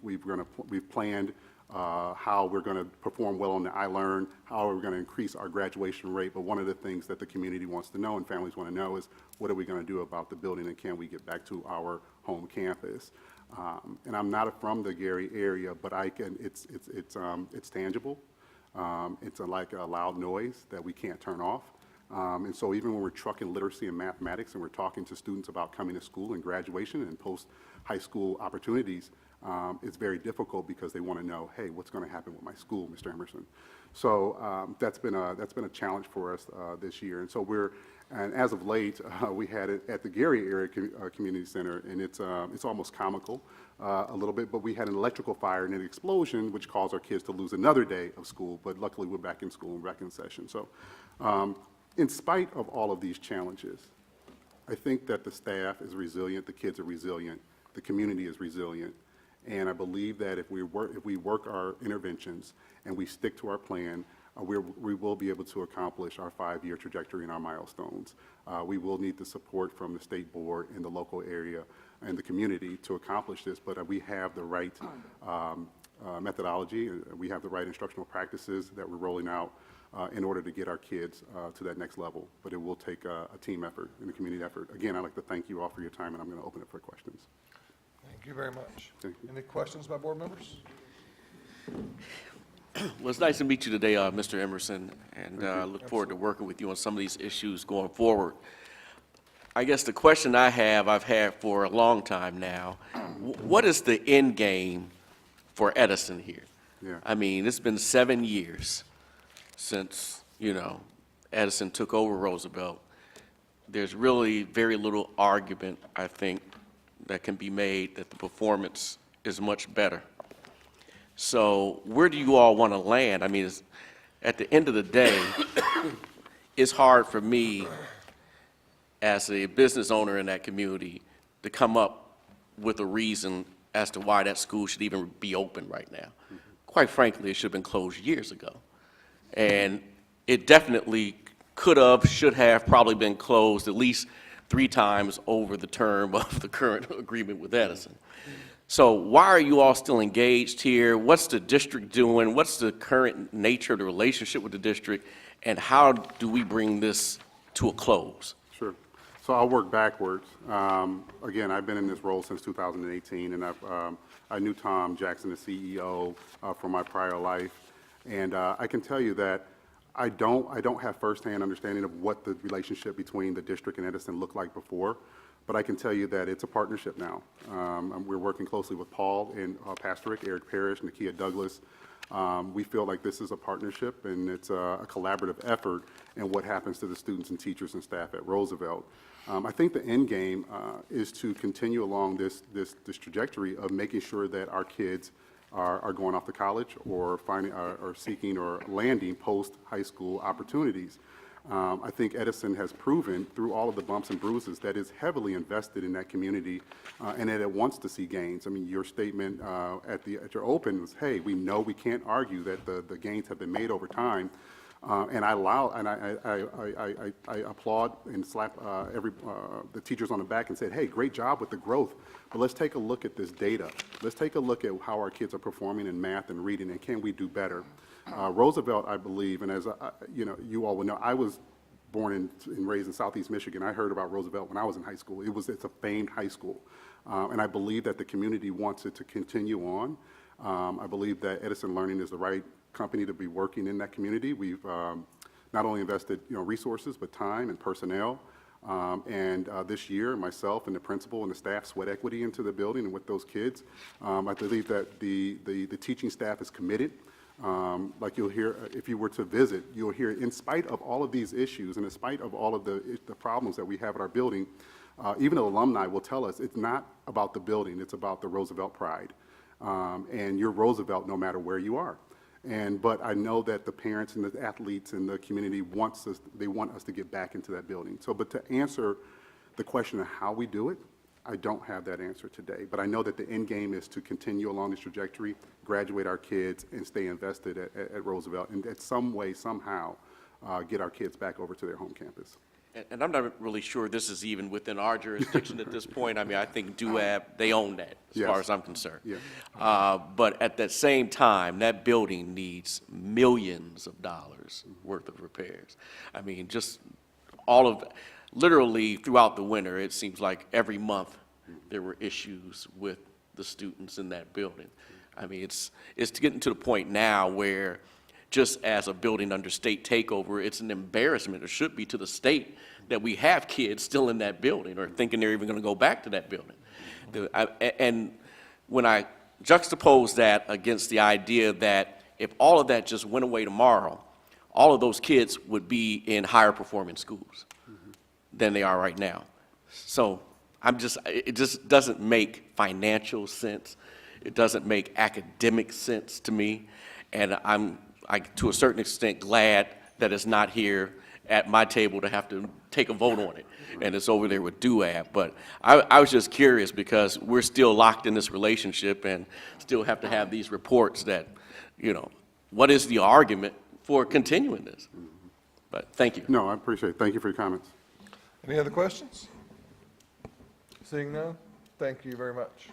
planned, how we're going to perform well on the iLearn, how we're going to increase our graduation rate. But one of the things that the community wants to know and families want to know is what are we going to do about the building and can we get back to our home campus? And I'm not from the Gary area, but it's tangible. It's like a loud noise that we can't turn off. And so even when we're trucking literacy and mathematics and we're talking to students about coming to school and graduation and post-high school opportunities, it's very difficult because they want to know, hey, what's going to happen with my school, Mr. Emerson? So that's been a challenge for us this year. And so and as of late, we had it at the Gary Area Community Center, and it's almost comical a little bit, but we had an electrical fire and an explosion, which caused our kids to lose another day of school, but luckily we're back in school and back in session. So in spite of all of these challenges, I think that the staff is resilient, the kids are resilient, the community is resilient, and I believe that if we work our interventions and we stick to our plan, we will be able to accomplish our 5-year trajectory and our milestones. We will need the support from the state board and the local area and the community to accomplish this, but we have the right methodology, we have the right instructional practices that we're rolling out in order to get our kids to that next level. But it will take a team effort and a community effort. Again, I'd like to thank you all for your time, and I'm going to open it for questions. Thank you very much. Thank you. Any questions by board members? Well, it's nice to meet you today, Mr. Emerson, and I look forward to working with you on some of these issues going forward. I guess the question I've had for a long time now, what is the end game for Edison here? Yeah. I mean, it's been 7 years since, Edison took over Roosevelt. There's really very little argument, I think, that can be made that the performance is much better. So where do you all want to land? I mean, at the end of the day, it's hard for me as a business owner in that community to come up with a reason as to why that school should even be open right now. Quite frankly, it should have been closed years ago. And it definitely should have probably been closed at least 3 times over the term of the current agreement with Edison. So why are you all still engaged here? What's the district doing? What's the current nature of the relationship with the district? And how do we bring this to a close? Sure. So I'll work backwards. Again, I've been in this role since 2018, and I knew Tom Jackson, the CEO, from my prior life. And I can tell you that I don't have firsthand understanding of what the relationship between the district and Edison looked like before, but I can tell you that it's a partnership now. We're working closely with Paul and Pastor Rick, Eric Parrish, Nakia Douglas. We feel like this is a partnership, and it's a collaborative effort in what happens to the students and teachers and staff at Roosevelt. I think the end game is to continue along this trajectory of making sure that our kids are going off to college or finding or seeking or landing post-high school opportunities. I think Edison has proven through all of the bumps and bruises that it's heavily invested in that community and that it wants to see gains. I mean, your statement at your open was, hey, we know we can't argue that the gains have been made over time. And I applaud and slap the teachers on the back and said, hey, great job with the growth, but let's take a look at this data. Let's take a look at how our kids are performing in math and reading, and can we do better? Roosevelt, I believe, and as you all will know, I was born and raised in Southeast Michigan. I heard about Roosevelt when I was in high school. It's a famed high school, and I believe that the community wants it to continue on. I believe that Edison Learning is the right company to be working in that community. We've not only invested resources, but time and personnel. And this year, myself and the principal and the staff sweat equity into the building and with those kids. I believe that the teaching staff is committed. Like you'll hear, if you were to visit, you'll hear, in spite of all of these issues and in spite of all of the problems that we have at our building, even the alumni will tell us it's not about the building, it's about the Roosevelt pride. And you're Roosevelt no matter where you are. But I know that the parents and the athletes and the community want us to get back into that building. But to answer the question of how we do it, I don't have that answer today. But I know that the end game is to continue along this trajectory, graduate our kids, and stay invested at Roosevelt, and at some way, somehow, get our kids back over to their home campus. And I'm not really sure this is even within our jurisdiction at this point. I mean, I think DUAB, they own that, as far as I'm concerned. Yeah. But at that same time, that building needs millions of dollars worth of repairs. I mean, just all of, literally throughout the winter, it seems like every month there were issues with the students in that building. I mean, it's getting to the point now where just as a building under state takeover, it's an embarrassment, or should be, to the state that we have kids still in that building or thinking they're even going to go back to that building. And when I juxtapose that against the idea that if all of that just went away tomorrow, all of those kids would be in higher performing schools than they are right now. So it just doesn't make financial sense. It doesn't make academic sense to me. And I'm to a certain extent, glad that it's not here at my table to have to take a vote on it, and it's over there with DUAB. But I was just curious, because we're still locked in this relationship and still have to have these reports that, what is the argument for continuing this? But thank you. No, I appreciate it. Thank you for your comments. Any other questions? Seeing none, thank you very much.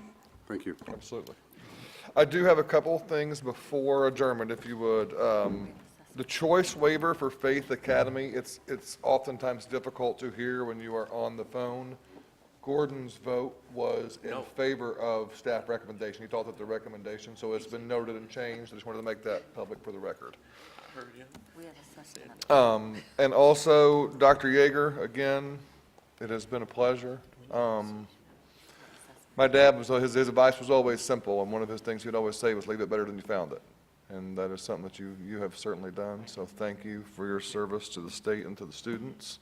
Thank you. Absolutely. I do have a couple things before adjournment, if you would. The choice waiver for Faith Academy, it's oftentimes difficult to hear when you are on the phone. Gordon's vote was in favor of staff recommendation. He thought that the recommendation, so it's been noted and changed. I just wanted to make that public for the record. And also, Dr. Yeager, again, it has been a pleasure. My dad, his advice was always simple, and one of his things he'd always say was, leave it better than you found it. And that is something that you have certainly done. So thank you for your service to the state and to the students.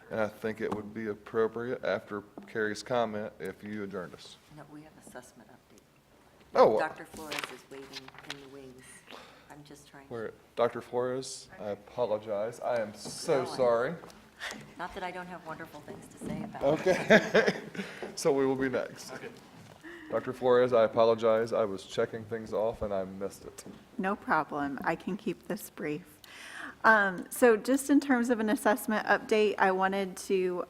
And I think it would be appropriate, after Carrie's comment, if you adjourned us. No, we have assessment update. Oh. Dr. Flores is waiting in the wings. I'm just trying. Dr. Flores, I apologize. I am so sorry. Not that I don't have wonderful things to say about it. Okay. So we will be next. Okay. Dr. Flores, I apologize. I was checking things off and I missed it. No problem. I can keep this brief. So just in terms of an assessment update, I wanted to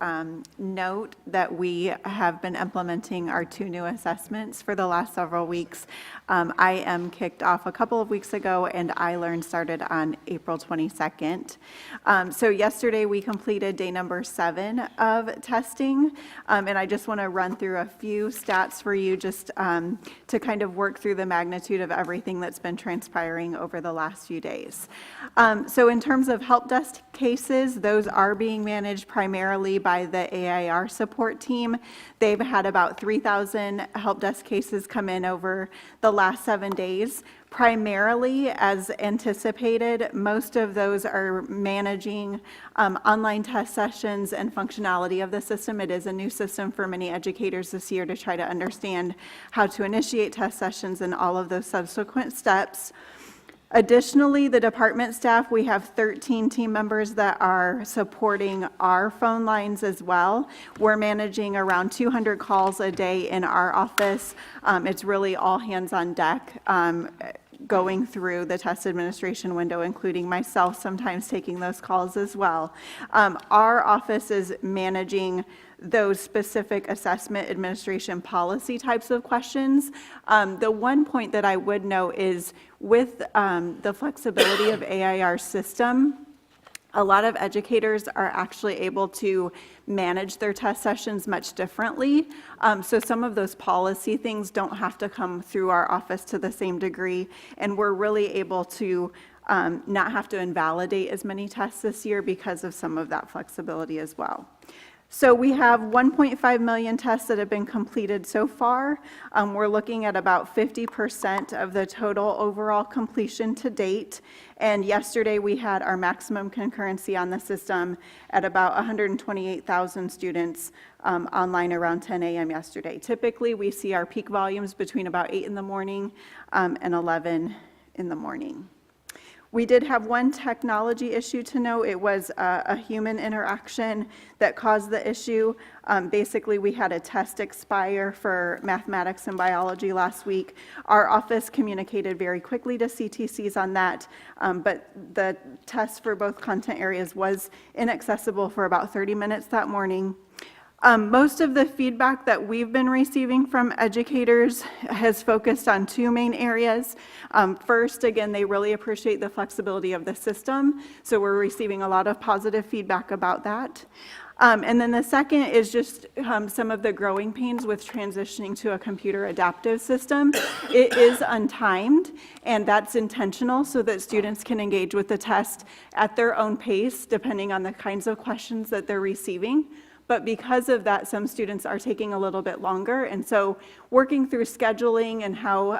note that we have been implementing our 2 new assessments for the last several weeks. IM kicked off a couple of weeks ago, and iLearn started on April 22nd. So yesterday, we completed day number 7 of testing, and I just want to run through a few stats for you just to kind of work through the magnitude of everything that's been transpiring over the last few days. So in terms of help desk cases, those are being managed primarily by the AIR support team. They've had about 3,000 help desk cases come in over the last 7 days. Primarily, as anticipated, most of those are managing online test sessions and functionality of the system. It is a new system for many educators this year to try to understand how to initiate test sessions and all of those subsequent steps. Additionally, the department staff, we have 13 team members that are supporting our phone lines as well. We're managing around 200 calls a day in our office. It's really all hands on deck, going through the test administration window, including myself sometimes taking those calls as well. Our office is managing those specific assessment administration policy types of questions. The one point that I would note is with the flexibility of AIR's system, a lot of educators are actually able to manage their test sessions much differently. So some of those policy things don't have to come through our office to the same degree, and we're really able to not have to invalidate as many tests this year because of some of that flexibility as well. So we have 1.5 million tests that have been completed so far. We're looking at about 50% of the total overall completion to date. And yesterday we had our maximum concurrency on the system at about 128,000 students online around 10 a.m. yesterday. Typically, we see our peak volumes between about 8 in the morning and 11 in the morning. We did have one technology issue to note. It was a human interaction that caused the issue. Basically, we had a test expire for mathematics and biology last week. Our office communicated very quickly to CTCs on that, but the test for both content areas was inaccessible for about 30 minutes that morning. Most of the feedback that we've been receiving from educators has focused on 2 main areas. First, again, they really appreciate the flexibility of the system, so we're receiving a lot of positive feedback about that. And then the second is just some of the growing pains with transitioning to a computer adaptive system. It is untimed, and that's intentional so that students can engage with the test at their own pace, depending on the kinds of questions that they're receiving. But because of that, some students are taking a little bit longer. And so working through scheduling and how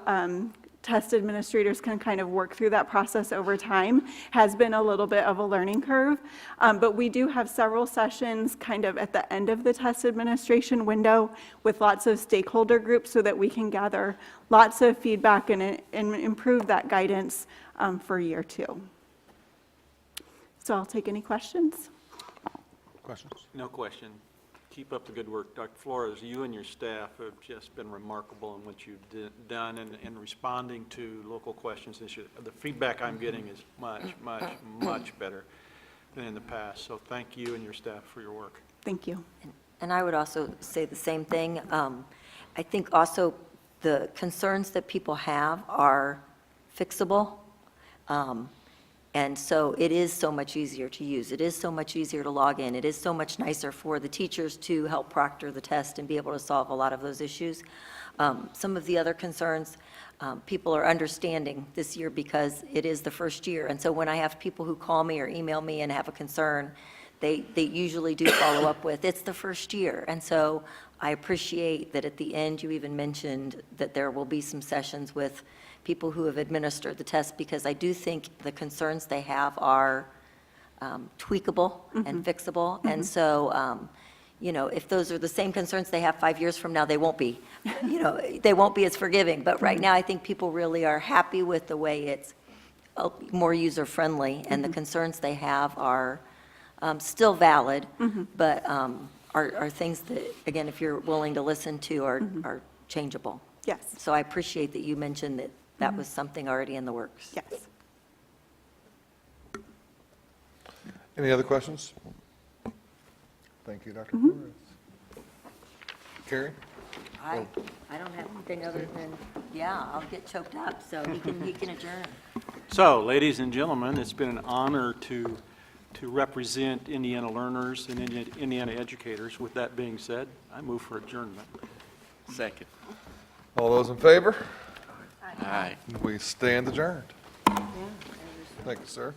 test administrators can kind of work through that process over time has been a little bit of a learning curve. But we do have several sessions kind of at the end of the test administration window with lots of stakeholder groups so that we can gather lots of feedback and improve that guidance for year 2. So I'll take any questions. Questions? No question. Keep up the good work. Dr. Flores, you and your staff have just been remarkable in what you've done in responding to local questions this year. The feedback I'm getting is much, much, much better than in the past. So thank you and your staff for your work. Thank you. And I would also say the same thing. I think also the concerns that people have are fixable. And so it is so much easier to use. It is so much easier to log in. It is so much nicer for the teachers to help proctor the test and be able to solve a lot of those issues. Some of the other concerns, people are understanding this year because it is the first year. And so when I have people who call me or email me and have a concern, they usually do follow up with, it's the first year. And so I appreciate that at the end you even mentioned that there will be some sessions with people who have administered the test, because I do think the concerns they have are tweakable and fixable. And so, you know, if those are the same concerns they have 5 years from now, they won't be, you know, they won't be as forgiving. But right now, I think people really are happy with the way it's more user-friendly, and the concerns they have are still valid, but are things that, again, if you're willing to listen to, are changeable. Yes. So I appreciate that you mentioned that that was something already in the works. Yes. Any other questions? Thank you, Dr. Flores. Carrie? I don't have anything other than, yeah, I'll get choked up, so he can adjourn. So, ladies and gentlemen, it's been an honor to represent Indiana learners and Indiana educators. With that being said, I move for adjournment. Second. All those in favor? Aye. We stand adjourned. Thank you, sir.